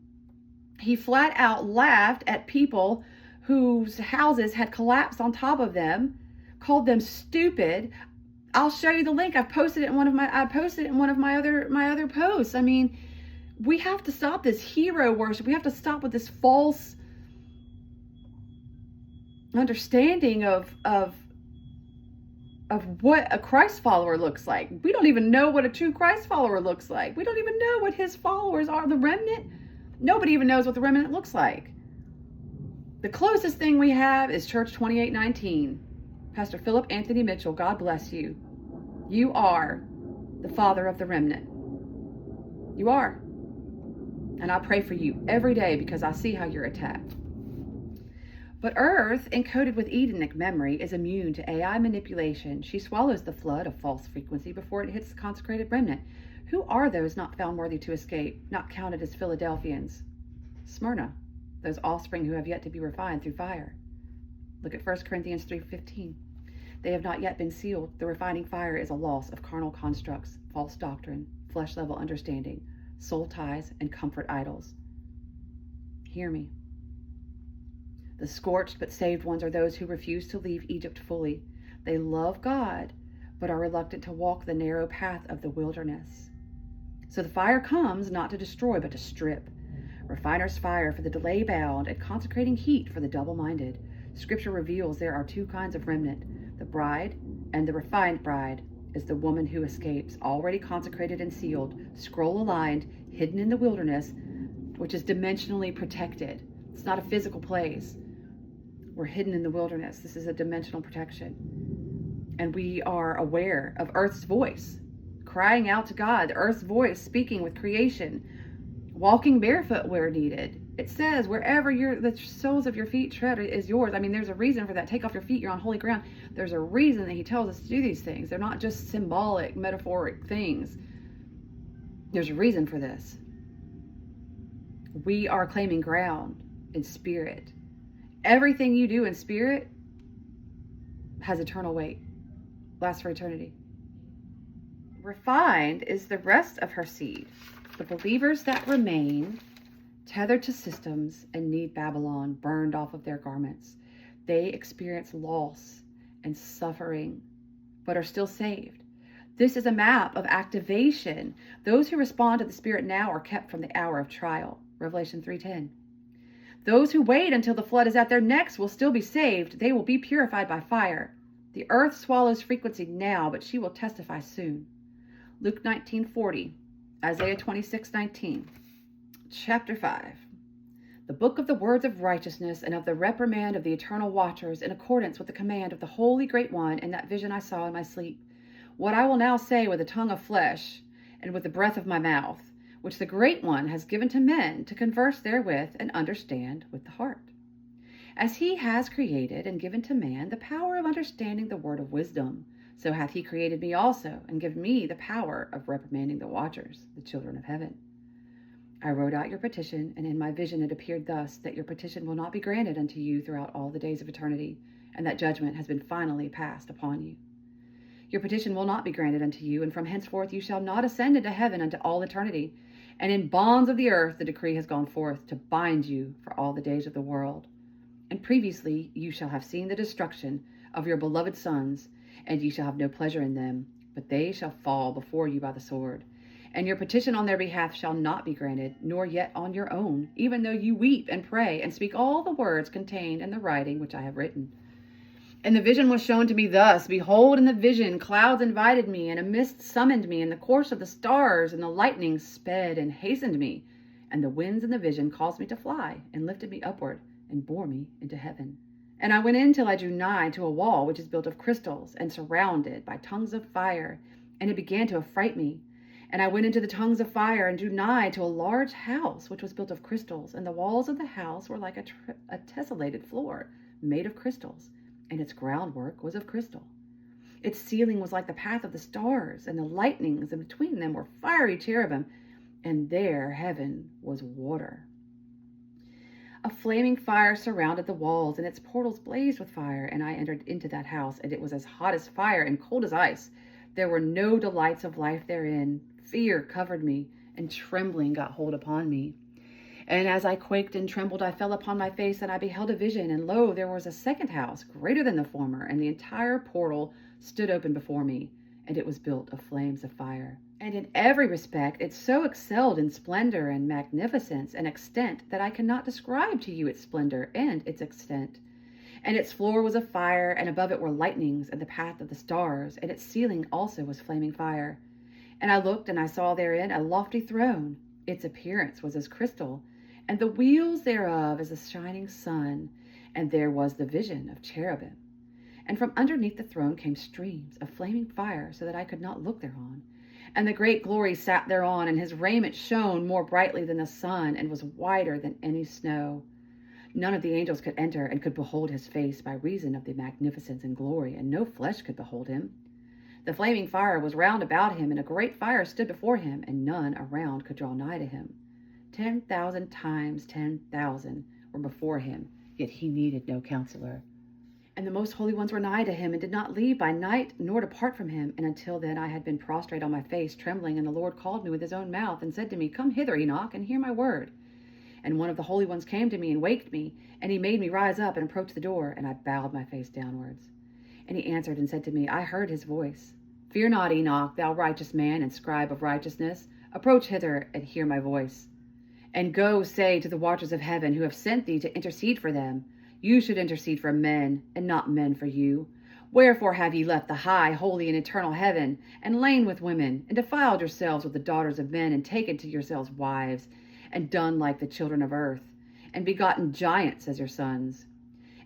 Speaker 1: He flat out laughed at people whose houses had collapsed on top of them, called them stupid. I'll show you the link. I posted it in one of my other posts. I mean, we have to stop this hero worship. We have to stop with this false understanding of what a Christ follower looks like. We don't even know what a true Christ follower looks like. We don't even know what his followers are. The remnant, nobody even knows what the remnant looks like. The closest thing we have is Church 2819. Pastor Philip Anthony Mitchell, God bless you. You are the father of the remnant. You are. And I pray for you every day because I see how you're attacked. But Earth, encoded with Edenic memory, is immune to AI manipulation. She swallows the flood of false frequency before it hits the consecrated remnant. Who are those not found worthy to escape, not counted as Philadelphians? Smyrna, those offspring who have yet to be refined through fire. Look at 1 Corinthians 3:15. They have not yet been sealed. The refining fire is a loss of carnal constructs, false doctrine, flesh-level understanding, soul ties, and comfort idols. Hear me. The scorched but saved ones are those who refuse to leave Egypt fully. They love God, but are reluctant to walk the narrow path of the wilderness. So the fire comes not to destroy, but to strip. Refiner's fire for the delay bound, and consecrating heat for the double-minded. Scripture reveals there are two kinds of remnant, the bride and the refined bride. is the woman who escapes, already consecrated and sealed, scroll-aligned, hidden in the wilderness, which is dimensionally protected. It's not a physical place. We're hidden in the wilderness. This is a dimensional protection. And we are aware of Earth's voice, crying out to God, the Earth's voice speaking with creation, walking barefoot where needed. It says, wherever the soles of your feet tread is yours. I mean, there's a reason for that. Take off your feet, you're on holy ground. There's a reason that he tells us to do these things. They're not just symbolic, metaphoric things. There's a reason for this. We are claiming ground in spirit. Everything you do in spirit has eternal weight, lasts for eternity. Refined is the rest of her seed, the believers that remain tethered to systems and need Babylon burned off of their garments. They experience loss and suffering, but are still saved. This is a map of activation. Those who respond to the Spirit now are kept from the hour of trial. Revelation 3:10. Those who wait until the flood is at their necks will still be saved. They will be purified by fire. The earth swallows frequency now, but she will testify soon. Luke 19:40, Isaiah 26:19. Chapter 5. The book of the words of righteousness and of the reprimand of the eternal watchers, in accordance with the command of the Holy Great One, and that vision I saw in my sleep. What I will now say with the tongue of flesh and with the breath of my mouth, which the Great One has given to men to converse therewith and understand with the heart. As he has created and given to man the power of understanding the word of wisdom, so hath he created me also, and given me the power of reprimanding the watchers, the children of heaven. I wrote out your petition, and in my vision it appeared thus, that your petition will not be granted unto you throughout all the days of eternity, and that judgment has been finally passed upon you. Your petition will not be granted unto you, and from henceforth you shall not ascend into heaven unto all eternity. And in bonds of the earth the decree has gone forth to bind you for all the days of the world. And previously you shall have seen the destruction of your beloved sons, and ye shall have no pleasure in them, but they shall fall before you by the sword. And your petition on their behalf shall not be granted, nor yet on your own, even though you weep and pray and speak all the words contained in the writing which I have written. And the vision was shown to me thus. Behold, in the vision clouds invited me, and a mist summoned me, and the course of the stars and the lightning sped and hastened me. And the winds in the vision caused me to fly, and lifted me upward, and bore me into heaven. And I went in till I drew nigh to a wall which is built of crystals, and surrounded by tongues of fire, and it began to affright me. And I went into the tongues of fire, and drew nigh to a large house which was built of crystals, and the walls of the house were like a tessellated floor, made of crystals, and its groundwork was of crystal. Its ceiling was like the path of the stars, and the lightnings, and between them were fiery cherubim, and there heaven was water. A flaming fire surrounded the walls, and its portals blazed with fire, and I entered into that house, and it was as hot as fire and cold as ice. There were no delights of life therein. Fear covered me, and trembling got hold upon me. And as I quaked and trembled, I fell upon my face, and I beheld a vision, and lo, there was a second house, greater than the former, and the entire portal stood open before me, and it was built of flames of fire. And in every respect it so excelled in splendor and magnificence and extent that I cannot describe to you its splendor and its extent. And its floor was of fire, and above it were lightnings, and the path of the stars, and its ceiling also was flaming fire. And I looked, and I saw therein a lofty throne. Its appearance was as crystal, and the wheels thereof as a shining sun, and there was the vision of cherubim. And from underneath the throne came streams of flaming fire, so that I could not look thereon. And the great glory sat thereon, and his raiment shone more brightly than the sun, and was whiter than any snow. None of the angels could enter, and could behold his face by reason of the magnificence and glory, and no flesh could behold him. The flaming fire was round about him, and a great fire stood before him, and none around could draw nigh to him. 10,000 times 10,000 were before him, yet he needed no counselor. And the most holy ones were nigh to him, and did not leave by night, nor depart from him. And until then I had been prostrate on my face, trembling, and the Lord called me with his own mouth, and said to me, Come hither, Enoch, and hear my word. And one of the holy ones came to me, and waked me, and he made me rise up, and approach the door, and I bowed my face downwards. And he answered and said to me, I heard his voice. Fear not, Enoch, thou righteous man, and scribe of righteousness. Approach hither, and hear my voice. And go say to the watchers of heaven, who have sent thee to intercede for them, you should intercede for men, and not men for you. Wherefore have ye left the high, holy, and eternal heaven, and lain with women, and defiled yourselves with the daughters of men, and taken to yourselves wives, and done like the children of earth, and begotten giants as your sons?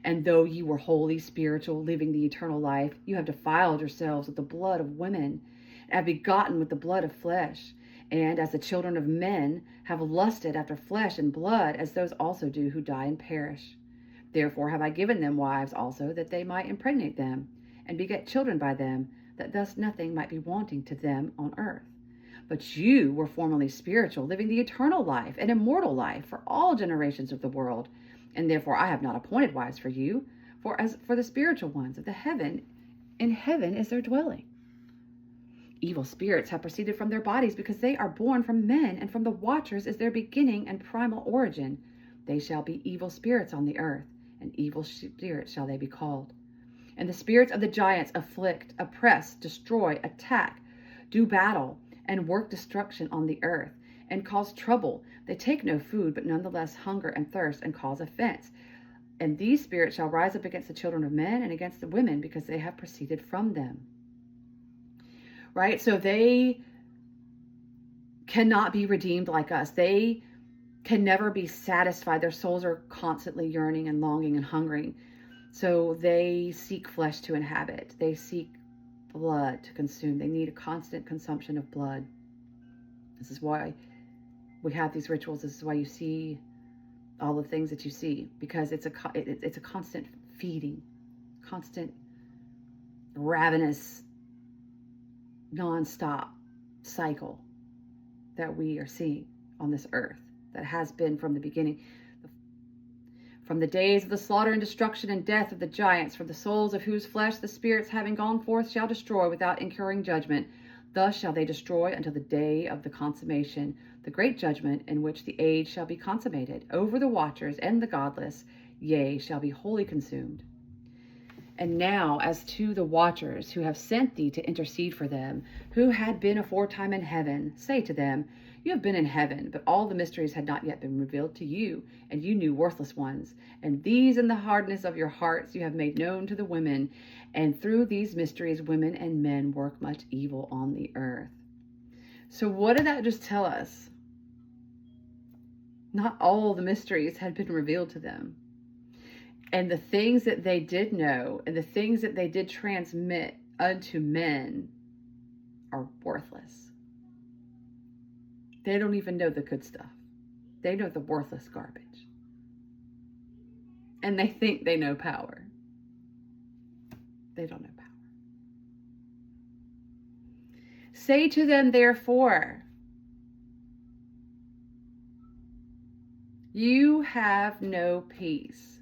Speaker 1: And though ye were holy, spiritual, living the eternal life, you have defiled yourselves with the blood of women, and have begotten with the blood of flesh, and as the children of men have lusted after flesh and blood, as those also do who die and perish. Therefore have I given them wives also, that they might impregnate them, and beget children by them, that thus nothing might be wanting to them on earth. But you were formerly spiritual, living the eternal life and immortal life for all generations of the world. And therefore I have not appointed wives for you, for as for the spiritual ones of the heaven, in heaven is their dwelling. Evil spirits have proceeded from their bodies, because they are born from men, and from the watchers is their beginning and primal origin. They shall be evil spirits on the earth, and evil spirits shall they be called. And the spirits of the giants afflict, oppress, destroy, attack, do battle, and work destruction on the earth, and cause trouble. They take no food, but nonetheless hunger and thirst, and cause offense. And these spirits shall rise up against the children of men and against the women, because they have proceeded from them. Right? So they cannot be redeemed like us. They can never be satisfied. Their souls are constantly yearning and longing and hungering. So they seek flesh to inhabit. They seek blood to consume. They need a constant consumption of blood. This is why we have these rituals. This is why you see all the things that you see, because it's a constant feeding, constant ravenous, non-stop cycle that we are seeing on this earth, that has been from the beginning. From the days of the slaughter and destruction and death of the giants, from the souls of whose flesh the spirits having gone forth shall destroy without incurring judgment. Thus shall they destroy until the day of the consummation, the great judgment, in which the age shall be consummated over the watchers and the godless, yea, shall be wholly consumed. And now, as to the watchers who have sent thee to intercede for them, who had been aforetime in heaven, say to them, you have been in heaven, but all the mysteries had not yet been revealed to you, and you knew worthless ones. And these in the hardness of your hearts you have made known to the women, and through these mysteries women and men work much evil on the earth. So what did that just tell us? Not all the mysteries had been revealed to them. And the things that they did know, and the things that they did transmit unto men, are worthless. They don't even know the good stuff. They know the worthless garbage. And they think they know power. They don't know power. Say to them, therefore, you have no peace.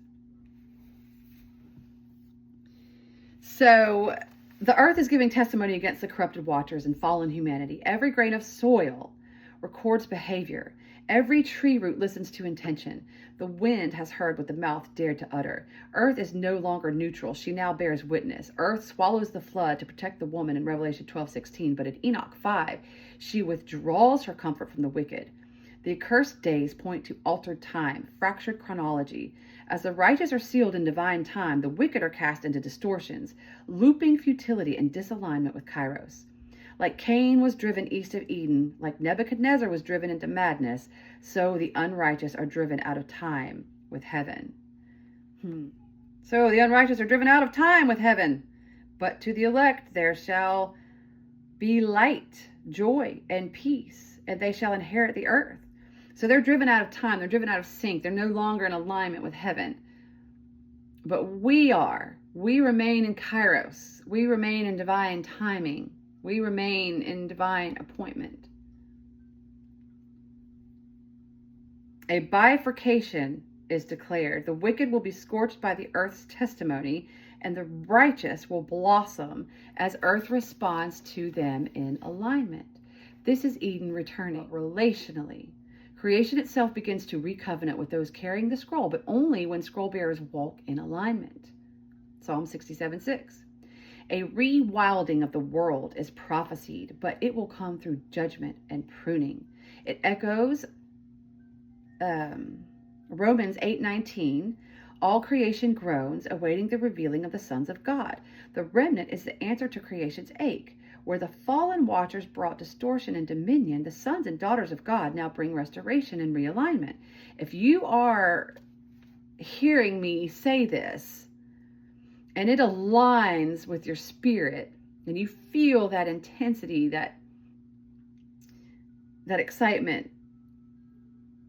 Speaker 1: So the earth is giving testimony against the corrupted watchers and fallen humanity. Every grain of soil records behavior. Every tree root listens to intention. The wind has heard what the mouth dared to utter. Earth is no longer neutral. She now bears witness. Earth swallows the flood to protect the woman in Revelation 12:16. But at Enoch 5, she withdraws her comfort from the wicked. The accursed days point to altered time, fractured chronology. As the righteous are sealed in divine time, the wicked are cast into distortions, looping futility and disalignment with Kairos. Like Cain was driven east of Eden, like Nebuchadnezzar was driven into madness, so the unrighteous are driven out of time with heaven. So the unrighteous are driven out of time with heaven. But to the elect there shall be light, joy, and peace, and they shall inherit the earth. So they're driven out of time. They're driven out of sync. They're no longer in alignment with heaven. But we remain in Kairos. We remain in divine timing. We remain in divine appointment. A bifurcation is declared. The wicked will be scorched by the earth's testimony, and the righteous will blossom as earth responds to them in alignment. This is Eden returning relationally. Creation itself begins to recovenant with those carrying the scroll, but only when scroll bearers walk in alignment. Psalm 67:6. A rewilding of the world is prophesied, but it will come through judgment and pruning. It echoes Romans 8:19. All creation groans, awaiting the revealing of the sons of God. The remnant is the answer to creation's ache. Where the fallen watchers brought distortion and dominion, the sons and daughters of God now bring restoration and realignment. If you are hearing me say this, and it aligns with your spirit, and you feel that intensity, that excitement,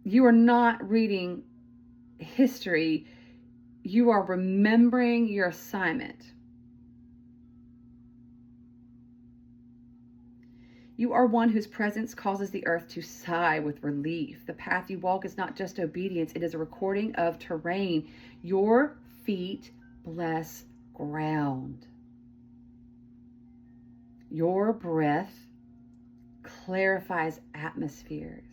Speaker 1: you are not reading history. You are remembering your assignment. You are one whose presence causes the earth to sigh with relief. The path you walk is not just obedience, it is a recording of terrain. Your feet bless ground. Your breath clarifies atmospheres.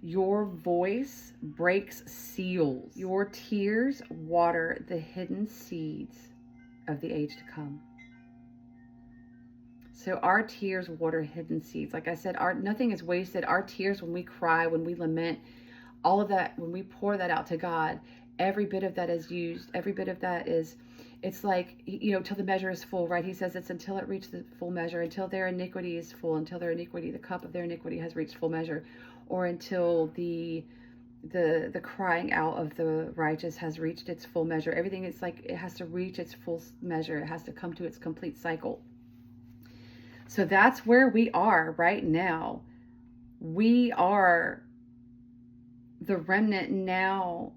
Speaker 1: Your voice breaks seals. Your tears water the hidden seeds of the age to come. So our tears water hidden seeds. Like I said, nothing is wasted. Our tears, when we cry, when we lament, all of that, when we pour that out to God, every bit of that is used. Every bit of that is, it's like, till the measure is full, right? He says it's until it reaches the full measure, until their iniquity is full, until their iniquity, the cup of their iniquity has reached full measure, or until the crying out of the righteous has reached its full measure. Everything is like, it has to reach its full measure. It has to come to its complete cycle. So that's where we are right now. We are the remnant now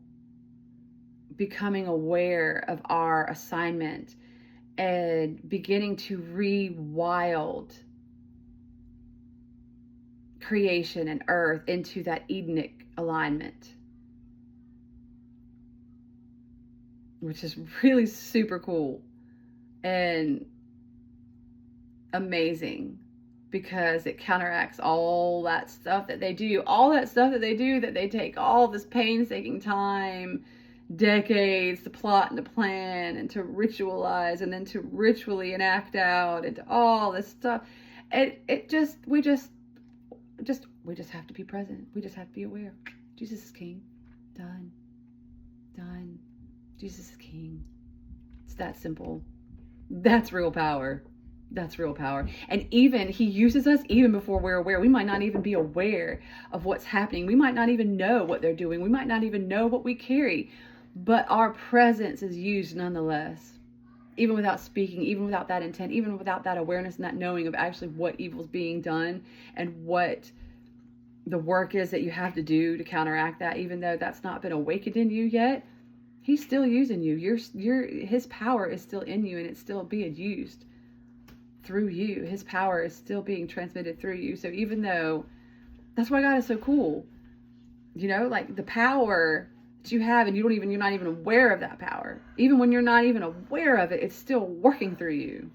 Speaker 1: becoming aware of our assignment and beginning to rewild creation and earth into that Edenic alignment, which is really super cool and amazing, because it counteracts all that stuff that they do, that they take all this painstaking time, decades to plot and to plan and to ritualize and then to ritually enact out and to all this stuff. We just have to be present. We just have to be aware. Jesus is King. Done. Jesus is King. It's that simple. That's real power. That's real power. And even he uses us even before we're aware. We might not even be aware of what's happening. We might not even know what they're doing. We might not even know what we carry. But our presence is used nonetheless. Even without speaking, even without that intent, even without that awareness and that knowing of actually what evil's being done and what the work is that you have to do to counteract that, even though that's not been awakened in you yet, he's still using you. His power is still in you, and it's still being used through you. His power is still being transmitted through you. So even though, that's why God is so cool, like the power that you have, and you're not even aware of that power. Even when you're not even aware of it, it's still working through you.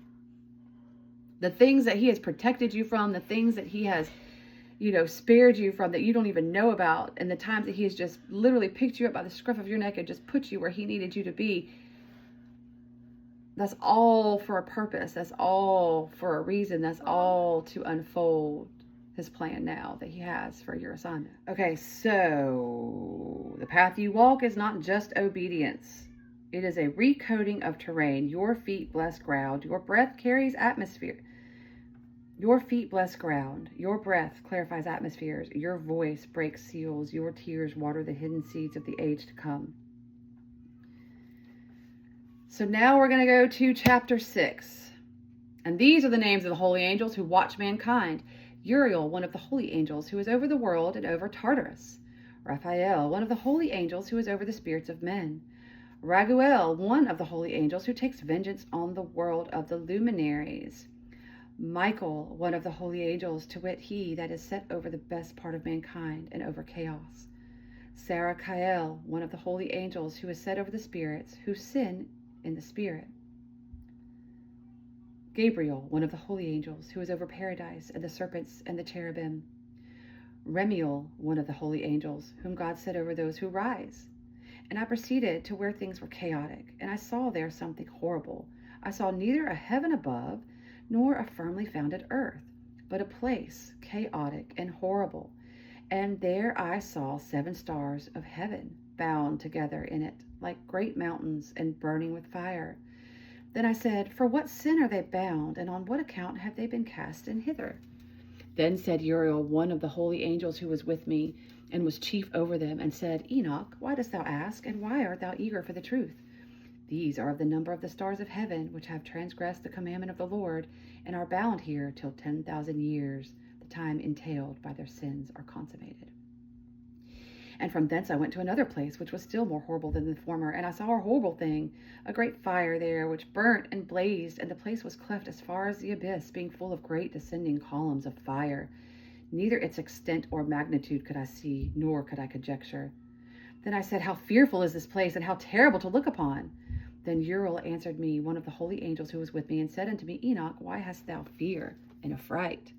Speaker 1: The things that he has protected you from, the things that he has, spared you from, that you don't even know about, and the times that he has just literally picked you up by the scruff of your neck and just put you where he needed you to be. That's all for a purpose. That's all for a reason. That's all to unfold his plan now that he has for your assignment. Okay, so the path you walk is not just obedience. It is a recoding of terrain. Your feet bless ground. Your breath carries atmosphere. Your feet bless ground. Your breath clarifies atmospheres. Your voice breaks seals. Your tears water the hidden seeds of the age to come. So now we're going to go to chapter 6. And these are the names of the holy angels who watch mankind. Uriel, one of the holy angels who is over the world and over Tartarus. Raphael, one of the holy angels who is over the spirits of men. Raguel, one of the holy angels who takes vengeance on the world of the luminaries. Michael, one of the holy angels, to wit he that is set over the best part of mankind and over chaos. Sarachiel, one of the holy angels who is set over the spirits who sin in the spirit. Gabriel, one of the holy angels who is over paradise and the serpents and the cherubim. Remiel, one of the holy angels whom God set over those who rise. And I proceeded to where things were chaotic, and I saw there something horrible. I saw neither a heaven above nor a firmly founded earth, but a place chaotic and horrible. And there I saw 7 stars of heaven bound together in it. like great mountains, and burning with fire. Then I said, For what sin are they bound, and on what account have they been cast in hither? Then said Uriel, one of the holy angels who was with me, and was chief over them, and said, Enoch, why dost thou ask, and why art thou eager for the truth? These are of the number of the stars of heaven, which have transgressed the commandment of the Lord, and are bound here till 10,000 years, the time entailed by their sins are consummated. And from thence I went to another place, which was still more horrible than the former, and I saw a horrible thing, a great fire there, which burnt and blazed, and the place was cleft as far as the abyss, being full of great descending columns of fire. Neither its extent or magnitude could I see, nor could I conjecture. Then I said, How fearful is this place, and how terrible to look upon! Then Uriel answered me, one of the holy angels who was with me, and said unto me, Enoch, why hast thou fear and affright?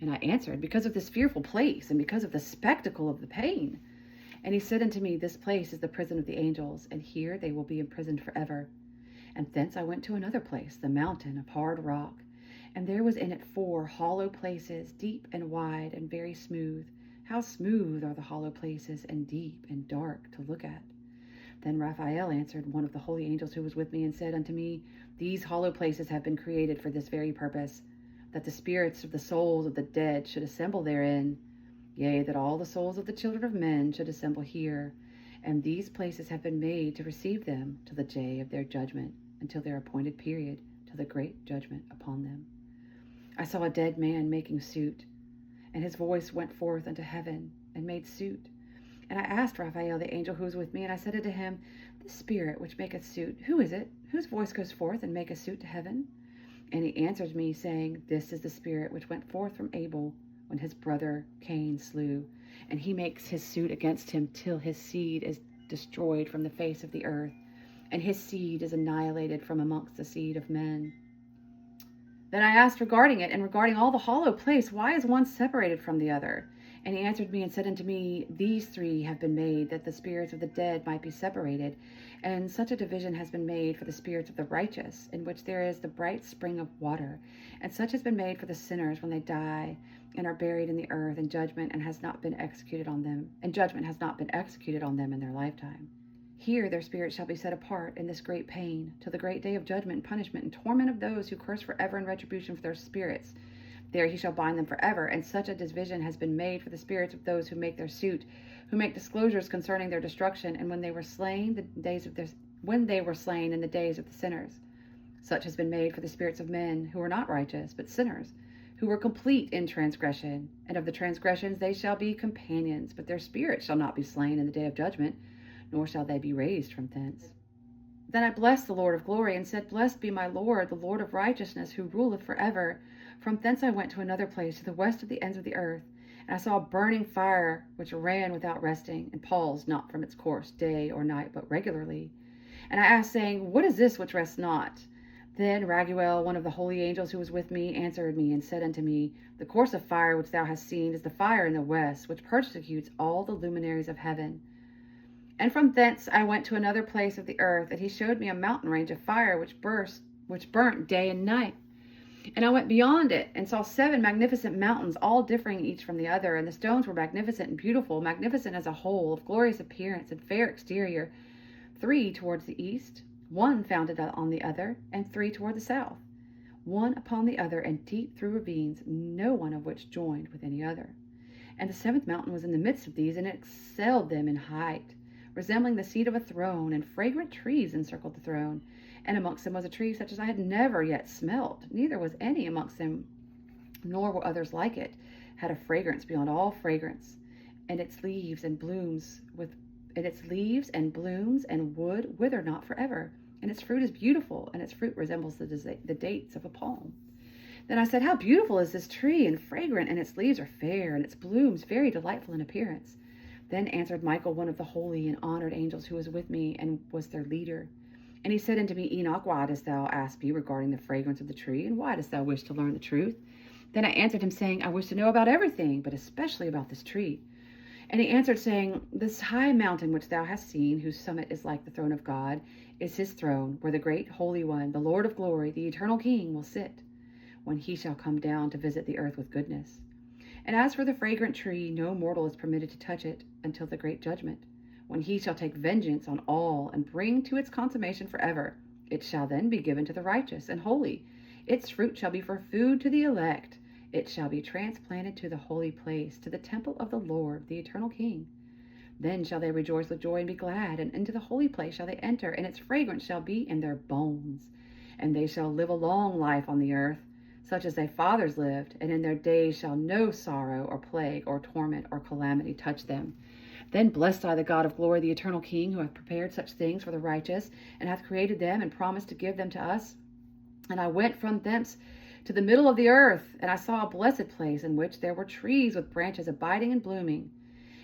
Speaker 1: And I answered, Because of this fearful place, and because of the spectacle of the pain. And he said unto me, This place is the prison of the angels, and here they will be imprisoned forever. And thence I went to another place, the mountain of hard rock. And there was in it 4 hollow places, deep and wide, and very smooth. How smooth are the hollow places, and deep and dark to look at. Then Raphael answered, one of the holy angels who was with me, and said unto me, These hollow places have been created for this very purpose, that the spirits of the souls of the dead should assemble therein. Yea, that all the souls of the children of men should assemble here. And these places have been made to receive them till the day of their judgment, until their appointed period, till the great judgment upon them. I saw a dead man making suit, and his voice went forth unto heaven, and made suit. And I asked Raphael, the angel who was with me, and I said unto him, This spirit which maketh suit, who is it, whose voice goes forth and maketh suit to heaven? And he answered me, saying, This is the spirit which went forth from Abel, when his brother Cain slew, and he makes his suit against him till his seed is destroyed from the face of the earth, and his seed is annihilated from amongst the seed of men. Then I asked regarding it, and regarding all the hollow place, why is one separated from the other? And he answered me and said unto me, These 3 have been made, that the spirits of the dead might be separated, and such a division has been made for the spirits of the righteous, in which there is the bright spring of water, and such has been made for the sinners when they die, and are buried in the earth, and judgment has not been executed on them, in their lifetime. Here their spirits shall be set apart in this great pain, till the great day of judgment and punishment and torment of those who curse forever in retribution for their spirits. There he shall bind them forever, and such a division has been made for the spirits of those who make their suit, who make disclosures concerning their destruction, and when they were slain in the days of the sinners. Such has been made for the spirits of men who were not righteous, but sinners, who were complete in transgression, and of the transgressions they shall be companions, but their spirits shall not be slain in the day of judgment, nor shall they be raised from thence. Then I blessed the Lord of glory, and said, Blessed be my Lord, the Lord of righteousness, who ruleth forever. From thence I went to another place, to the west of the ends of the earth, and I saw a burning fire, which ran without resting, and paused not from its course day or night, but regularly. And I asked, saying, What is this which rests not? Then Raguel, one of the holy angels who was with me, answered me, and said unto me, The course of fire which thou hast seen is the fire in the west, which persecutes all the luminaries of heaven. And from thence I went to another place of the earth, and he showed me a mountain range of fire which burnt day and night. And I went beyond it, and saw 7 magnificent mountains, all differing each from the other, and the stones were magnificent and beautiful, magnificent as a whole, of glorious appearance and fair exterior, 3 towards the east, 1 founded on the other, and 3 toward the south, 1 upon the other, and deep through ravines, no one of which joined with any other. And the 7th mountain was in the midst of these, and it excelled them in height, resembling the seat of a throne, and fragrant trees encircled the throne. And amongst them was a tree such as I had never yet smelt, neither was any amongst them, nor were others like it, had a fragrance beyond all fragrance, and its leaves and blooms and wood wither not forever, and its fruit is beautiful, and its fruit resembles the dates of a palm. Then I said, How beautiful is this tree, and fragrant, and its leaves are fair, and its blooms very delightful in appearance. Then answered Michael, one of the holy and honored angels who was with me, and was their leader. And he said unto me, Enoch, why dost thou ask me regarding the fragrance of the tree, and why dost thou wish to learn the truth? Then I answered him, saying, I wish to know about everything, but especially about this tree. And he answered, saying, This high mountain which thou hast seen, whose summit is like the throne of God, is his throne, where the great Holy One, the Lord of glory, the eternal King, will sit, when he shall come down to visit the earth with goodness. And as for the fragrant tree, no mortal is permitted to touch it until the great judgment, when he shall take vengeance on all and bring to its consummation forever. It shall then be given to the righteous and holy. Its fruit shall be for food to the elect. It shall be transplanted to the holy place, to the temple of the Lord, the eternal King. Then shall they rejoice with joy and be glad, and into the holy place shall they enter, and its fragrance shall be in their bones. And they shall live a long life on the earth, such as their fathers lived, and in their days shall no sorrow or plague or torment or calamity touch them. Then blessed I the God of glory, the eternal King, who hath prepared such things for the righteous, and hath created them, and promised to give them to us. And I went from thence to the middle of the earth, and I saw a blessed place, in which there were trees with branches abiding and blooming.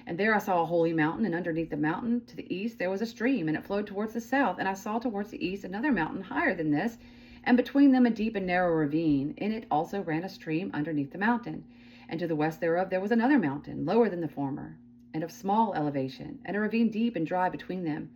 Speaker 1: And there I saw a holy mountain, and underneath the mountain to the east there was a stream, and it flowed towards the south. And I saw towards the east another mountain higher than this, and between them a deep and narrow ravine. In it also ran a stream underneath the mountain. And to the west thereof there was another mountain, lower than the former, and of small elevation, and a ravine deep and dry between them.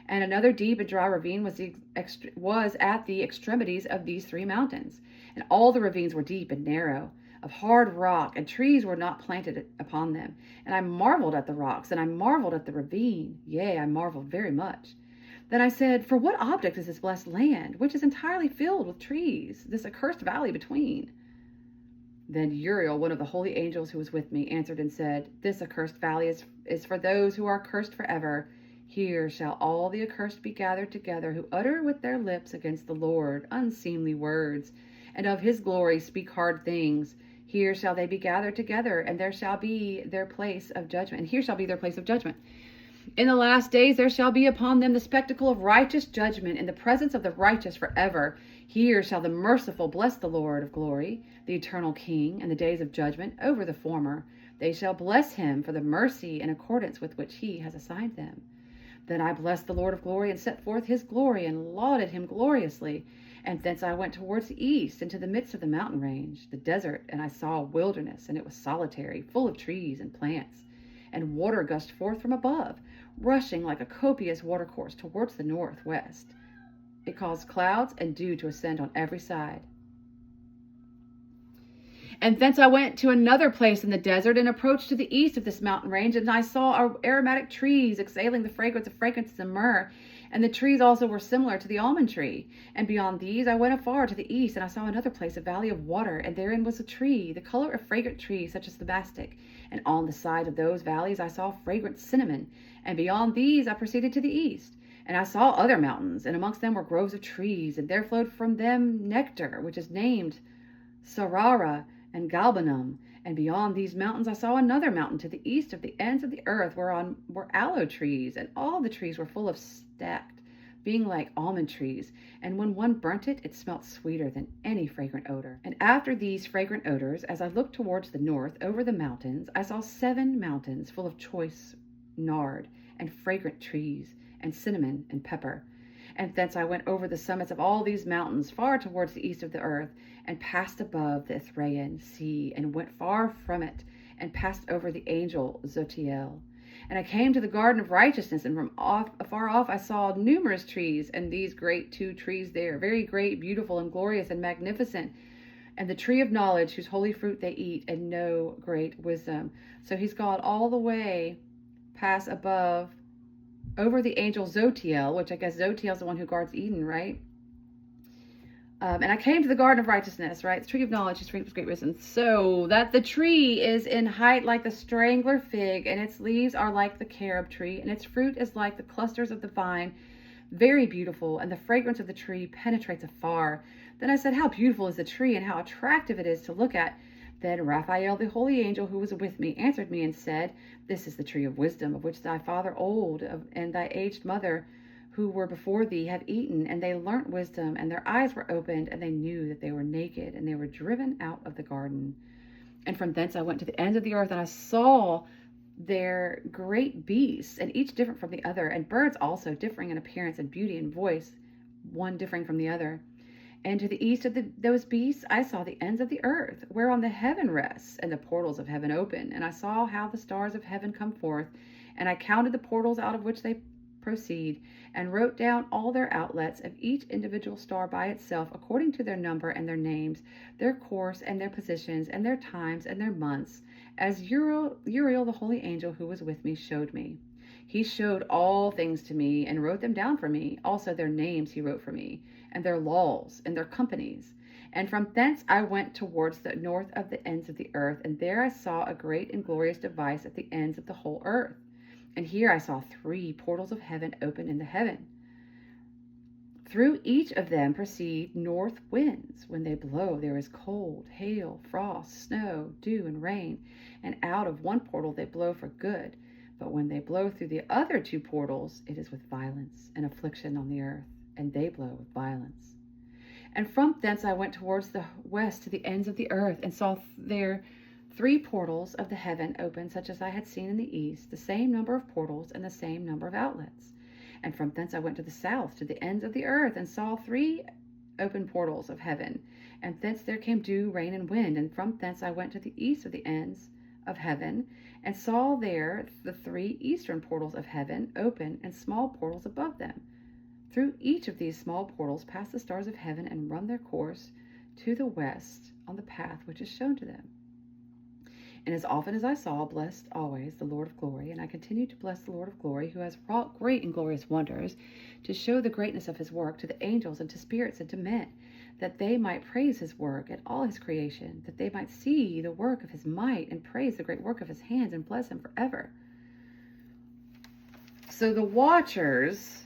Speaker 1: And another deep and dry ravine was at the extremities of these three mountains. And all the ravines were deep and narrow, of hard rock, and trees were not planted upon them. And I marveled at the rocks, and I marveled at the ravine. Yea, I marveled very much. Then I said, for what object is this blessed land, which is entirely filled with trees, this accursed valley between? Then Uriel, one of the holy angels who was with me, answered and said, this accursed valley is for those who are cursed forever. Here shall all the accursed be gathered together, who utter with their lips against the Lord unseemly words, and of his glory speak hard things. Here shall they be gathered together, and there shall be their place of judgment. And here shall be their place of judgment. In the last days there shall be upon them the spectacle of righteous judgment in the presence of the righteous forever. Here shall the merciful bless the Lord of glory, the eternal King, in the days of judgment over the former. They shall bless him for the mercy in accordance with which he has assigned them. Then I blessed the Lord of glory, and set forth his glory, and lauded him gloriously. And thence I went towards the east, into the midst of the mountain range, the desert, and I saw a wilderness, and it was solitary, full of trees and plants. And water gushed forth from above, rushing like a copious watercourse towards the northwest. It caused clouds and dew to ascend on every side. And thence I went to another place in the desert, and approached to the east of this mountain range, and I saw aromatic trees exhaling the fragrance of frankincense and myrrh. And the trees also were similar to the almond tree. And beyond these I went afar to the east, and I saw another place, a valley of water, and therein was a tree, the color of fragrant trees, such as the mastic. And on the side of those valleys I saw fragrant cinnamon. And beyond these I proceeded to the east. And I saw other mountains, and amongst them were groves of trees, and there flowed from them nectar, which is named Sarara and Galbanum. And beyond these mountains I saw another mountain to the east of the ends of the earth, whereon were aloe trees, and all the trees were full of stacked, being like almond trees. And when one burnt it, it smelt sweeter than any fragrant odor. And after these fragrant odors, as I looked towards the north over the mountains, I saw 7 mountains full of choice nard and fragrant trees, and cinnamon and pepper. And thence I went over the summits of all these mountains, far towards the east of the earth, and passed above the Ithraean sea, and went far from it, and passed over the angel Zotiel. And I came to the garden of righteousness, and from afar off I saw numerous trees, and these great 2 trees there, very great, beautiful, and glorious, and magnificent, and the tree of knowledge, whose holy fruit they eat, and know great wisdom. So he's gone all the way past above over the angel Zotiel, which I guess Zotiel is the one who guards Eden, right? And I came to the garden of righteousness, right? The tree of knowledge, whose fruit was great wisdom. So that the tree is in height like the strangler fig, and its leaves are like the carob tree, and its fruit is like the clusters of the vine, very beautiful, and the fragrance of the tree penetrates afar. Then I said, how beautiful is the tree, and how attractive it is to look at. Then Raphael, the holy angel who was with me, answered me and said, this is the tree of wisdom, of which thy father old and thy aged mother who were before thee have eaten, and they learnt wisdom, and their eyes were opened, and they knew that they were naked, and they were driven out of the garden. And from thence I went to the ends of the earth, and I saw there great beasts, and each different from the other, and birds also, differing in appearance and beauty and voice, one differing from the other. And to the east of those beasts I saw the ends of the earth, whereon the heaven rests, and the portals of heaven open. And I saw how the stars of heaven come forth, and I counted the portals out of which they proceed, and wrote down all their outlets of each individual star by itself, according to their number and their names, their course and their positions, and their times and their months, as Uriel the holy angel who was with me showed me. He showed all things to me and wrote them down for me. Also their names he wrote for me, and their laws, and their companies. And from thence I went towards the north of the ends of the earth, and there I saw a great and glorious device at the ends of the whole earth. And here I saw 3 portals of heaven open in the heaven. Through each of them proceed north winds. When they blow, there is cold, hail, frost, snow, dew, and rain. And out of one portal they blow for good. But when they blow through the other 2 portals, it is with violence and affliction on the earth, and they blow with violence. And from thence I went towards the west to the ends of the earth, and saw there 3 portals of the heaven open, such as I had seen in the east, the same number of portals and the same number of outlets. And from thence I went to the south, to the ends of the earth, and saw 3 open portals of heaven. And thence there came dew, rain, and wind. And from thence I went to the east of the ends of heaven, and saw there the 3 eastern portals of heaven open, and small portals above them. Through each of these small portals pass the stars of heaven, and run their course to the west on the path which is shown to them. And as often as I saw, blessed always the Lord of glory. And I continued to bless the Lord of glory, who has wrought great and glorious wonders, to show the greatness of his work to the angels and to spirits and to men, that they might praise his work and all his creation, that they might see the work of his might and praise the great work of his hands and bless him forever. So the watchers,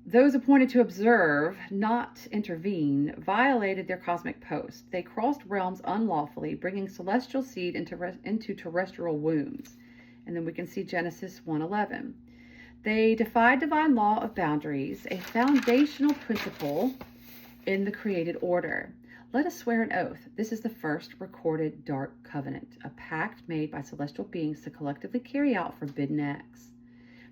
Speaker 1: those appointed to observe, not intervene, violated their cosmic post. They crossed realms unlawfully, bringing celestial seed into terrestrial wombs. And then we can see Genesis 1:11. They defied divine law of boundaries, a foundational principle in the created order. Let us swear an oath. This is the first recorded dark covenant, a pact made by celestial beings to collectively carry out forbidden acts.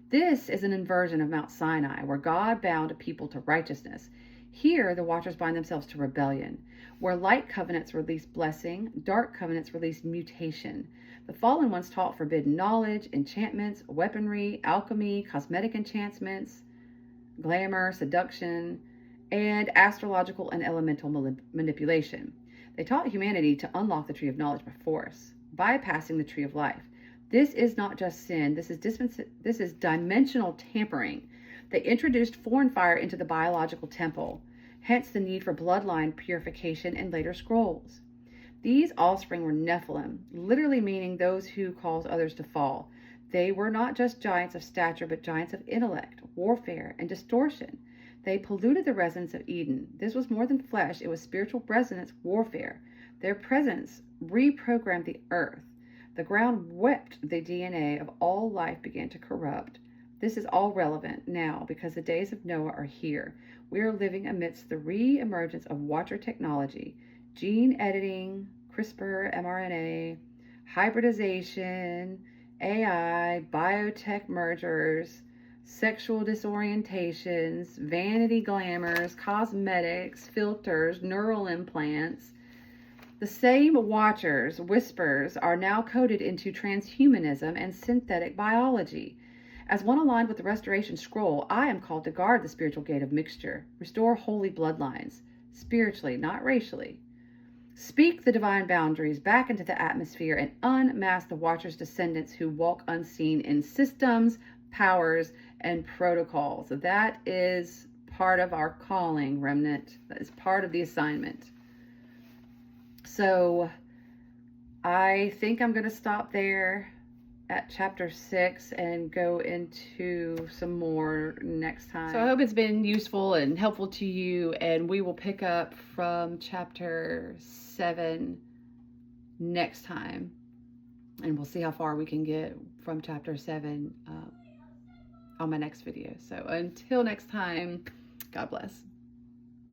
Speaker 1: This is an inversion of Mount Sinai, where God bound a people to righteousness. Here, the watchers bind themselves to rebellion. Where light covenants release blessing, dark covenants release mutation. The fallen ones taught forbidden knowledge, enchantments, weaponry, alchemy, cosmetic enchantments, glamour, seduction, and astrological and elemental manipulation. They taught humanity to unlock the tree of knowledge by force, bypassing the tree of life. This is not just sin. This is dimensional tampering. They introduced foreign fire into the biological temple, hence the need for bloodline purification and later scrolls. These offspring were Nephilim, literally meaning those who cause others to fall. They were not just giants of stature, but giants of intellect, warfare, and distortion. They polluted the resonance of Eden. This was more than flesh. It was spiritual resonance warfare. Their presence reprogrammed the earth. The ground wept. The DNA of all life began to corrupt. This is all relevant now because the days of Noah are here. We are living amidst the re-emergence of watcher technology, gene editing, CRISPR, mRNA, hybridization, AI, biotech mergers, sexual disorientations, vanity glamours, cosmetics, filters, neural implants. The same watchers' whispers are now coded into transhumanism and synthetic biology. As one aligned with the restoration scroll, I am called to guard the spiritual gate of mixture, restore holy bloodlines, spiritually, not racially. Speak the divine boundaries back into the atmosphere and unmask the watchers' descendants who walk unseen in systems, powers, and protocols. That is part of our calling, remnant. That is part of the assignment. So I think I'm going to stop there at chapter 6 and go into some more next time. So I hope it's been useful and helpful to you, and we will pick up from chapter 7 next time, and we'll see how far we can get from chapter 7 on my next video. So until next time, God bless.